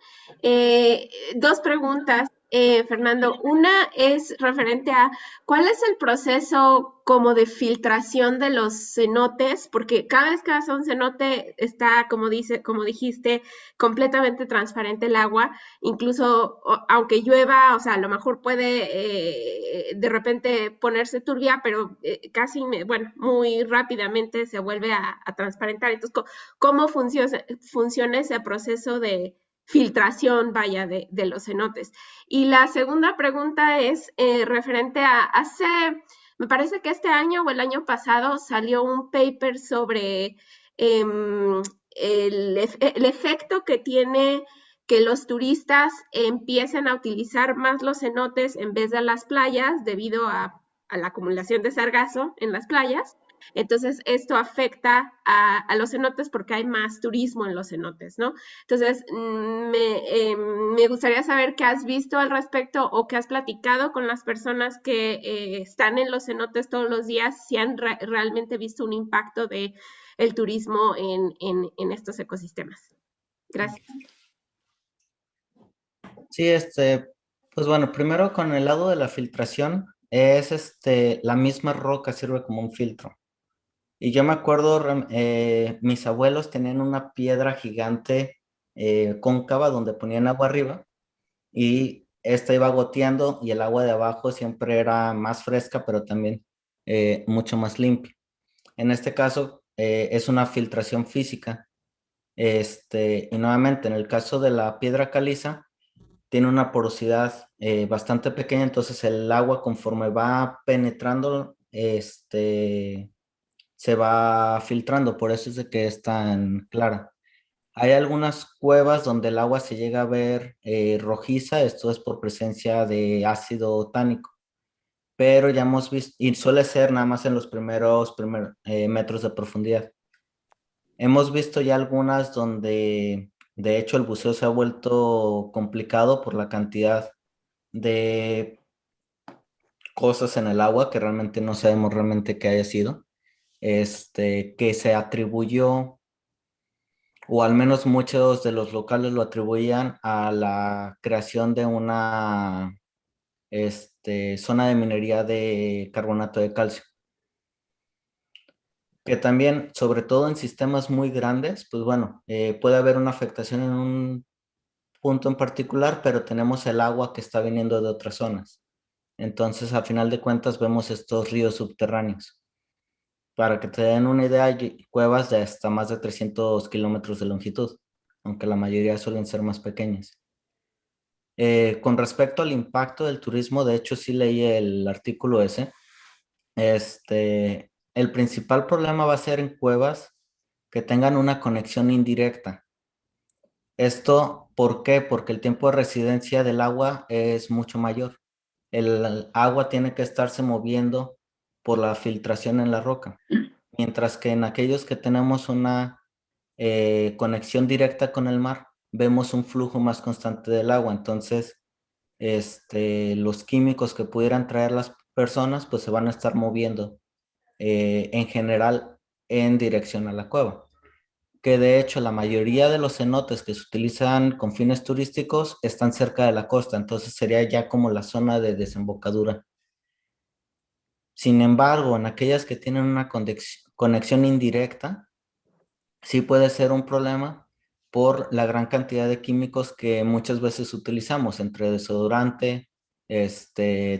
Dos preguntas, Fernando. Una es referente a cuál es el proceso como de filtración de los cenotes, porque cada vez que vas a un cenote está, como dijiste, completamente transparente el agua, incluso aunque llueva, o sea, a lo mejor puede de repente ponerse turbia, pero bueno, muy rápidamente se vuelve a transparentar. Entonces, ¿cómo funciona ese proceso de filtración, vaya, de los cenotes? Y la segunda pregunta es referente a me parece que este año o el año pasado salió un paper sobre el efecto que tiene que los turistas empiecen a utilizar más los cenotes en vez de las playas debido a la acumulación de sargazo en las playas. Entonces, esto afecta a los cenotes porque hay más turismo en los cenotes, ¿no? Entonces, me gustaría saber qué has visto al respecto o qué has platicado con las personas que están en los cenotes todos los días, si han realmente visto un impacto del turismo en estos ecosistemas. Gracias. Sí, pues bueno, primero con el lado de la filtración, es la misma roca sirve como un filtro. Y yo me acuerdo, mis abuelos tenían una piedra gigante cóncava donde ponían agua arriba y esta iba goteando y el agua de abajo siempre era más fresca, pero también mucho más limpia. En este caso es una filtración física. Y nuevamente, en el caso de la piedra caliza, tiene una porosidad bastante pequeña, entonces el agua conforme va penetrando, se va filtrando, por eso es de que es tan clara. Hay algunas cuevas donde el agua se llega a ver rojiza, esto es por presencia de ácido tánico, pero ya hemos visto, y suele ser nada más en los primeros metros de profundidad. Hemos visto ya algunas donde, de hecho, el buceo se ha vuelto complicado por la cantidad de cosas en el agua que realmente no sabemos realmente qué haya sido, que se atribuyó, o al menos muchos de los locales lo atribuían a la creación de una zona de minería de carbonato de calcio. Que también, sobre todo en sistemas muy grandes, pues bueno, puede haber una afectación en un punto en particular, pero tenemos el agua que está viniendo de otras zonas. Entonces, a final de cuentas, vemos estos ríos subterráneos. Para que te den una idea, hay cuevas de hasta más de 300 kilómetros de longitud, aunque la mayoría suelen ser más pequeñas. Con respecto al impacto del turismo, de hecho sí leí el artículo ese. El principal problema va a ser en cuevas que tengan una conexión indirecta. Esto, ¿por qué? Porque el tiempo de residencia del agua es mucho mayor. El agua tiene que estarse moviendo por la filtración en la roca, mientras que en aquellos que tenemos una conexión directa con el mar, vemos un flujo más constante del agua. Entonces, los químicos que pudieran traer las personas, pues se van a estar moviendo en general en dirección a la cueva. Que de hecho la mayoría de los cenotes que se utilizan con fines turísticos están cerca de la costa, entonces sería ya como la zona de desembocadura. Sin embargo, en aquellas que tienen una conexión indirecta, sí puede ser un problema por la gran cantidad de químicos que muchas veces utilizamos, entre desodorante,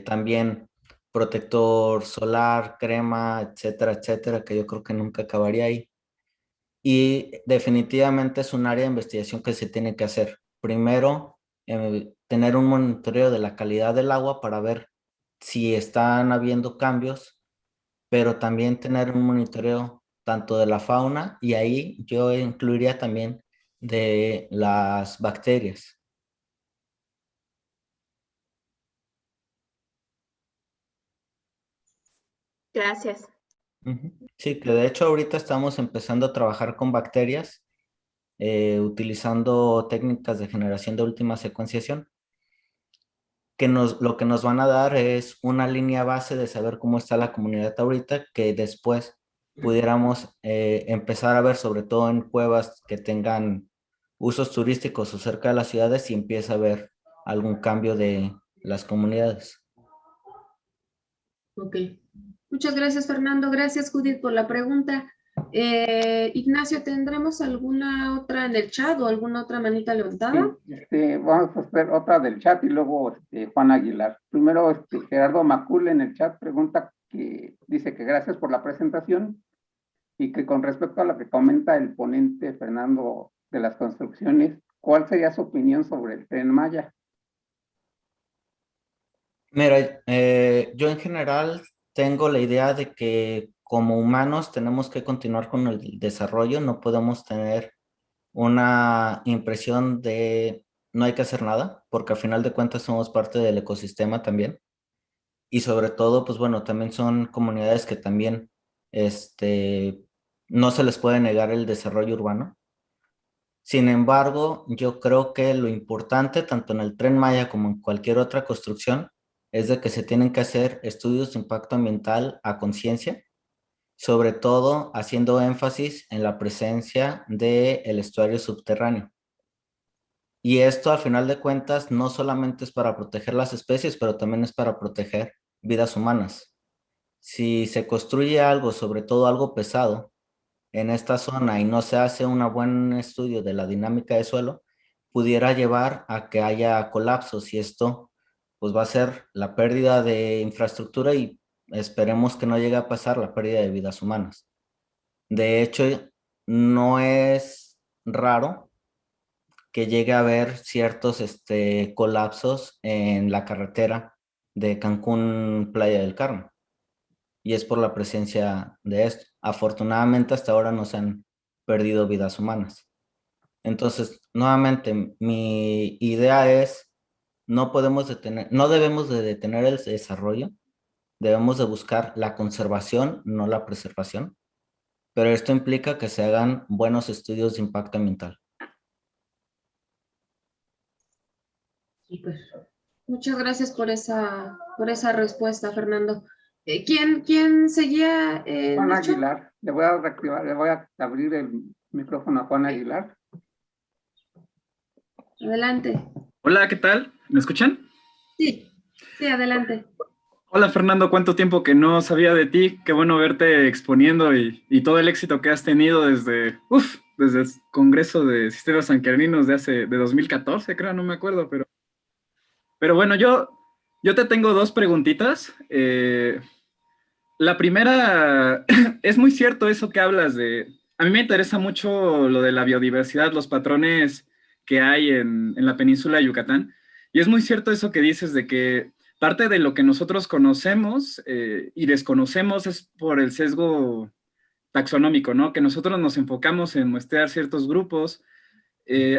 también protector solar, crema, etcétera, etcétera, que yo creo que nunca acabaría ahí. Y definitivamente es un área de investigación que se tiene que hacer. Primero, tener un monitoreo de la calidad del agua para ver si están habiendo cambios, pero también tener un monitoreo tanto de la fauna, y ahí yo incluiría también de las bacterias. Gracias. Sí, que de hecho ahorita estamos empezando a trabajar con bacterias, utilizando técnicas de generación de última secuenciación, que lo que nos van a dar es una línea base de saber cómo está la comunidad ahorita, que después pudiéramos empezar a ver, sobre todo en cuevas que tengan usos turísticos o cerca de las ciudades, si empieza a haber algún cambio de las comunidades. Ok. Muchas gracias, Fernando. Gracias, Judith, por la pregunta. Ignacio, ¿tendremos alguna otra en el chat o alguna otra manita levantada? Sí, vamos a hacer otra del chat y luego Juan Aguilar. Primero, Gerardo Macul en el chat pregunta que dice que gracias por la presentación y que con respecto a lo que comenta el ponente Fernando de las construcciones, ¿cuál sería su opinión sobre el Tren Maya? Mira, yo en general tengo la idea de que como humanos tenemos que continuar con el desarrollo, no podemos tener una impresión de no hay que hacer nada, porque al final de cuentas somos parte del ecosistema también. Y sobre todo, pues bueno, también son comunidades que también no se les puede negar el desarrollo urbano. Sin embargo, yo creo que lo importante, tanto en el Tren Maya como en cualquier otra construcción, es de que se tienen que hacer estudios de impacto ambiental a conciencia, sobre todo haciendo énfasis en la presencia del estuario subterráneo. Y esto, al final de cuentas, no solamente es para proteger las especies, pero también es para proteger vidas humanas. Si se construye algo, sobre todo algo pesado, en esta zona y no se hace un buen estudio de la dinámica de suelo, pudiera llevar a que haya colapsos, y esto pues va a ser la pérdida de infraestructura y esperemos que no llegue a pasar la pérdida de vidas humanas. De hecho, no es raro que llegue a haber ciertos colapsos en la carretera de Cancún, Playa del Carmen, y es por la presencia de esto. Afortunadamente hasta ahora no se han perdido vidas humanas. Entonces, nuevamente, mi idea es, no debemos de detener el desarrollo, debemos de buscar la conservación, no la preservación, pero esto implica que se hagan buenos estudios de impacto ambiental. Super. Muchas gracias por esa respuesta, Fernando. ¿Quién seguía? Juan Aguilar. Le voy a abrir el micrófono a Juan Aguilar. Adelante. Hola, ¿qué tal? ¿Me escuchan? Sí, adelante. Hola, Fernando, ¿cuánto tiempo que no sabía de ti? Qué bueno verte exponiendo y todo el éxito que has tenido desde el Congreso de Sistemas Sanquerninos de 2014, creo, no me acuerdo, pero bueno, yo te tengo dos preguntitas. La primera, es muy cierto eso que hablas a mí me interesa mucho lo de la biodiversidad, los patrones que hay en la península de Yucatán, y es muy cierto eso que dices de que parte de lo que nosotros conocemos y desconocemos es por el sesgo taxonómico, ¿no? Que nosotros nos enfocamos en muestrear ciertos grupos.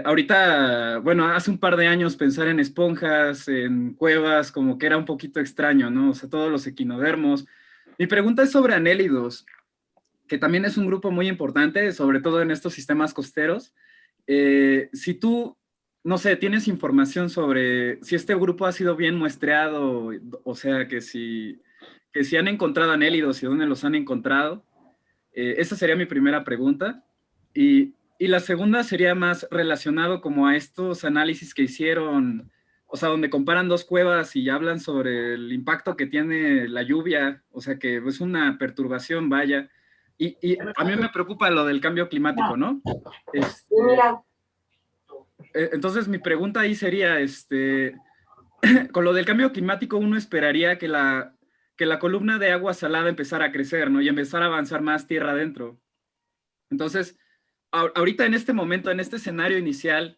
Ahorita, bueno, hace un par de años pensar en esponjas, en cuevas, como que era un poquito extraño, ¿no? O sea, todos los equinodermos. Mi pregunta es sobre anélidos, que también es un grupo muy importante, sobre todo en estos sistemas costeros. Si tú no sé, ¿tienes información sobre si este grupo ha sido bien muestreado? O sea, que si han encontrado anélidos y dónde los han encontrado. Esa sería mi primera pregunta. Y la segunda sería más relacionado como a estos análisis que hicieron, o sea, donde comparan dos cuevas y hablan sobre el impacto que tiene la lluvia, o sea, que es una perturbación, vaya. Y a mí me preocupa lo del cambio climático, ¿no? Entonces mi pregunta ahí sería, con lo del cambio climático uno esperaría que la columna de agua salada empezara a crecer, ¿no? Y empezara a avanzar más tierra adentro. Entonces, ahorita en este momento, en este escenario inicial,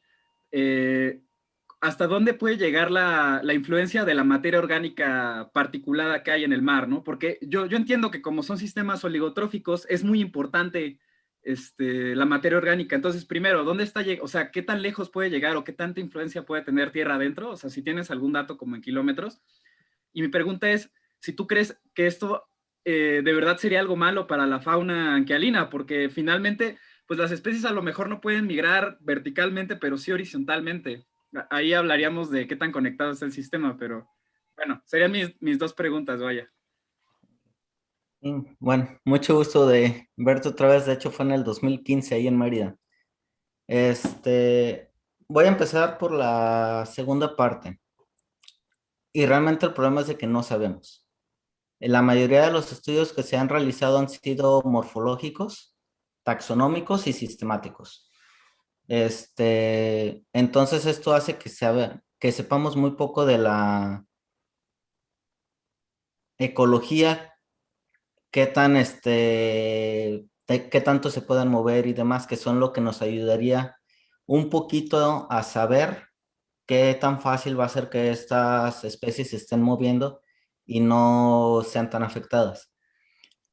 ¿hasta dónde puede llegar la influencia de la materia orgánica particulada que hay en el mar, ¿no? Porque yo entiendo que como son sistemas oligotróficos, es muy importante la materia orgánica. Entonces, primero, ¿dónde está, o sea, qué tan lejos puede llegar o qué tanta influencia puede tener tierra adentro? O sea, si tienes algún dato como en kilómetros. Y mi pregunta es, si tú crees que esto de verdad sería algo malo para la fauna anquialina, porque finalmente, pues las especies a lo mejor no pueden migrar verticalmente, pero sí horizontalmente. Ahí hablaríamos de qué tan conectado está el sistema, pero bueno, serían mis dos preguntas, vaya. Bueno, mucho gusto de verte otra vez. De hecho, fue en el 2015 ahí en Mérida. Voy a empezar por la segunda parte. Y realmente el problema es de que no sabemos. La mayoría de los estudios que se han realizado han sido morfológicos, taxonómicos y sistemáticos. Entonces esto hace que sepamos muy poco de la ecología, qué tanto se puedan mover y demás, que son lo que nos ayudaría un poquito a saber qué tan fácil va a ser que estas especies se estén moviendo y no sean tan afectadas.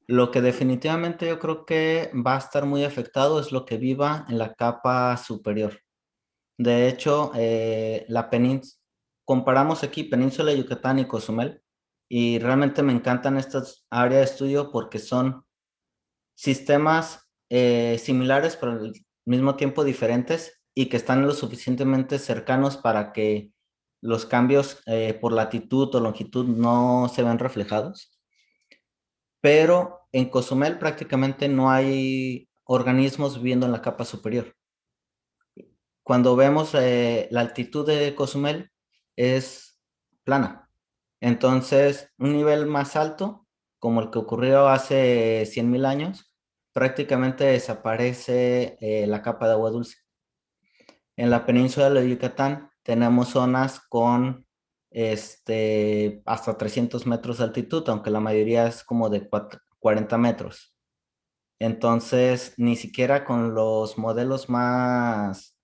Lo que definitivamente yo creo que va a estar muy afectado es lo que viva en la capa superior. De hecho, comparamos aquí Península de Yucatán y Cozumel, y realmente me encantan estas áreas de estudio porque son sistemas similares, pero al mismo tiempo diferentes y que están lo suficientemente cercanos para que los cambios por latitud o longitud no se ven reflejados. Pero en Cozumel prácticamente no hay organismos viviendo en la capa superior. Cuando vemos la altitud de Cozumel es plana. Entonces, un nivel más alto, como el que ocurrió hace 100,000 años, prácticamente desaparece la capa de agua dulce. En la península de Yucatán tenemos zonas con hasta 300 metros de altitud, aunque la mayoría es como de 40 metros. Entonces, ni siquiera con los modelos más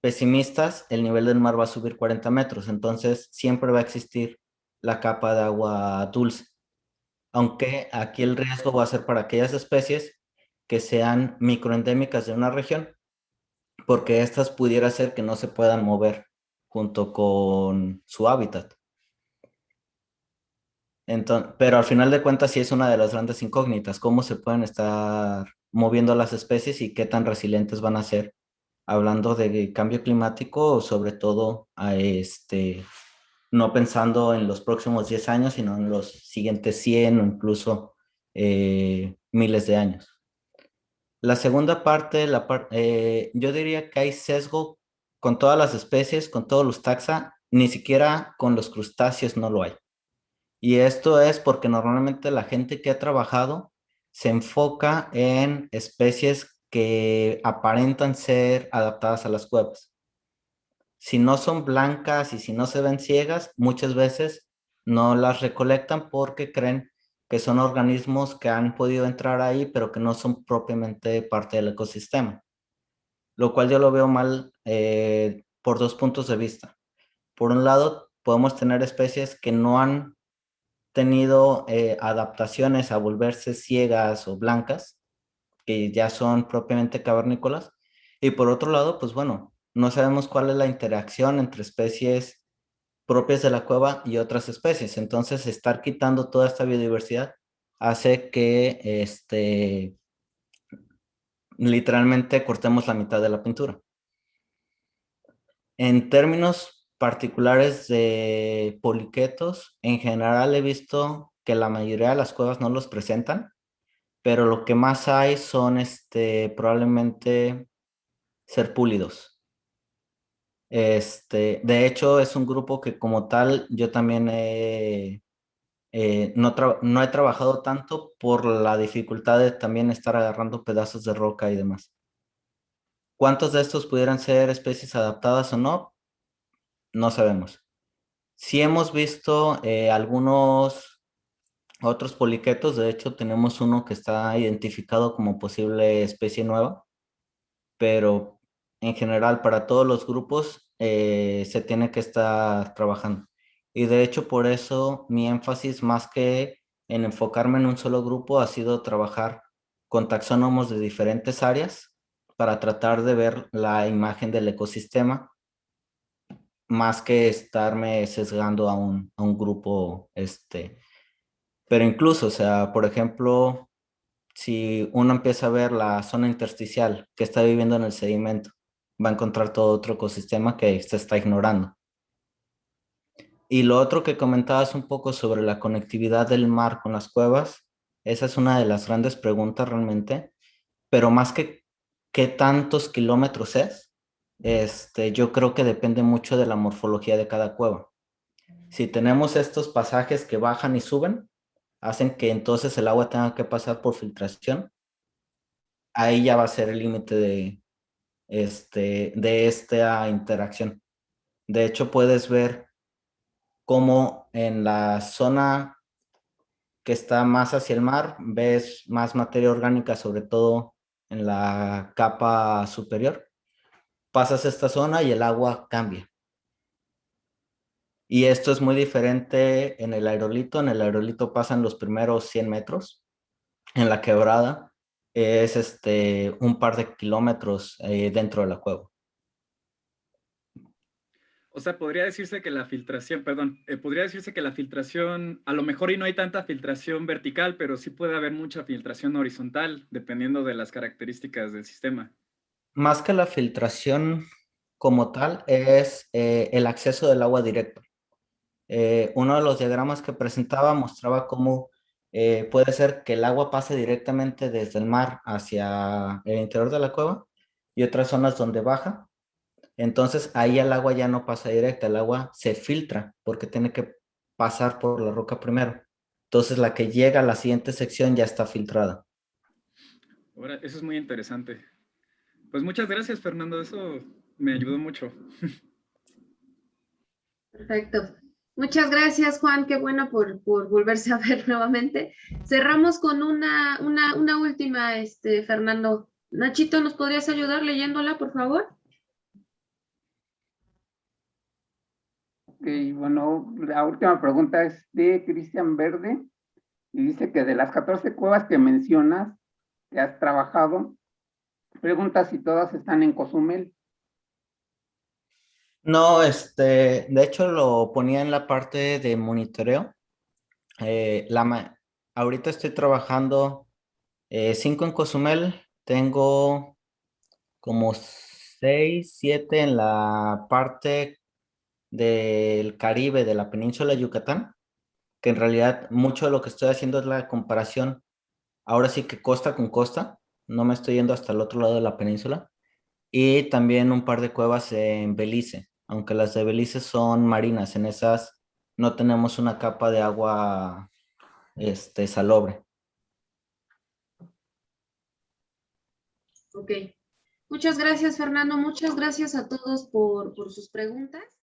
pesimistas, el nivel del mar va a subir 40 metros. Entonces, siempre va a existir la capa de agua dulce. Aunque aquí el riesgo va a ser para aquellas especies que sean microendémicas de una región, porque estas pudiera ser que no se puedan mover junto con su hábitat. Entonces, pero al final de cuentas sí es una de las grandes incógnitas, cómo se pueden estar moviendo las especies y qué tan resilientes van a ser, hablando de cambio climático, sobre todo no pensando en los próximos 10 años, sino en los siguientes 100 o incluso miles de años. La segunda parte, yo diría que hay sesgo con todas las especies, con todos los taxa, ni siquiera con los crustáceos no lo hay. Y esto es porque normalmente la gente que ha trabajado se enfoca en especies que aparentan ser adaptadas a las cuevas. Si no son blancas y si no se ven ciegas, muchas veces no las recolectan porque creen que son organismos que han podido entrar ahí, pero que no son propiamente parte del ecosistema. Lo cual yo lo veo mal por dos puntos de vista. Por un lado, podemos tener especies que no han tenido adaptaciones a volverse ciegas o blancas, que ya son propiamente cavernícolas. Y por otro lado, pues bueno, no sabemos cuál es la interacción entre especies propias de la cueva y otras especies. Entonces, estar quitando toda esta biodiversidad hace que literalmente cortemos la mitad de la pintura. En términos particulares de poliquetos, en general he visto que la mayoría de las cuevas no los presentan, pero lo que más hay son probablemente serpúlidos. De hecho, es un grupo que como tal yo también no he trabajado tanto por la dificultad de también estar agarrando pedazos de roca y demás. ¿Cuántos de estos pudieran ser especies adaptadas o no? No sabemos. Sí hemos visto algunos otros poliquetos, de hecho tenemos uno que está identificado como posible especie nueva, pero en general para todos los grupos se tiene que estar trabajando. Y de hecho por eso mi énfasis más que en enfocarme en un solo grupo ha sido trabajar con taxónomos de diferentes áreas para tratar de ver la imagen del ecosistema más que estarme sesgando a un grupo, pero incluso, o sea, por ejemplo, si uno empieza a ver la zona intersticial que está viviendo en el sedimento, va a encontrar todo otro ecosistema que se está ignorando. Y lo otro que comentabas un poco sobre la conectividad del mar con las cuevas, esa es una de las grandes preguntas realmente, pero más que qué tantos kilómetros es, yo creo que depende mucho de la morfología de cada cueva. Si tenemos estos pasajes que bajan y suben, hacen que entonces el agua tenga que pasar por filtración. Ahí ya va a ser el límite de esta interacción. De hecho, puedes ver cómo en la zona que está más hacia el mar, ves más materia orgánica, sobre todo en la capa superior. Pasas esta zona y el agua cambia. Y esto es muy diferente en el aerolito. En el aerolito pasan los primeros 100 metros. En la quebrada es un par de kilómetros dentro de la cueva. O sea, podría decirse que la filtración, perdón, podría decirse que la filtración, a lo mejor y no hay tanta filtración vertical, pero sí puede haber mucha filtración horizontal, dependiendo de las características del sistema. Más que la filtración como tal, es el acceso del agua directo. Uno de los diagramas que presentaba mostraba cómo puede ser que el agua pase directamente desde el mar hacia el interior de la cueva y otras zonas donde baja. Entonces ahí el agua ya no pasa directa, el agua se filtra porque tiene que pasar por la roca primero. Entonces la que llega a la siguiente sección ya está filtrada. Ahora, eso es muy interesante. Pues muchas gracias, Fernando, eso me ayudó mucho. Perfecto. Muchas gracias, Juan. Qué bueno por volverse a ver nuevamente. Cerramos con una última, Fernando. Nachito, ¿nos podrías ayudar leyéndola, por favor? Ok, bueno, la última pregunta es de Cristian Verde y dice que de las 14 cuevas que mencionas, que has trabajado, pregunta si todas están en Cozumel. No, de hecho lo ponía en la parte de monitoreo. Ahorita estoy trabajando 5 en Cozumel, tengo como 6, 7 en la parte del Caribe, de la península de Yucatán, que en realidad mucho de lo que estoy haciendo es la comparación, ahora sí que costa con costa, no me estoy yendo hasta el otro lado de la península, y también un par de cuevas en Belice, aunque las de Belice son marinas, en esas no tenemos una capa de agua salobre. Ok. Muchas gracias, Fernando. Muchas gracias a todos por sus preguntas.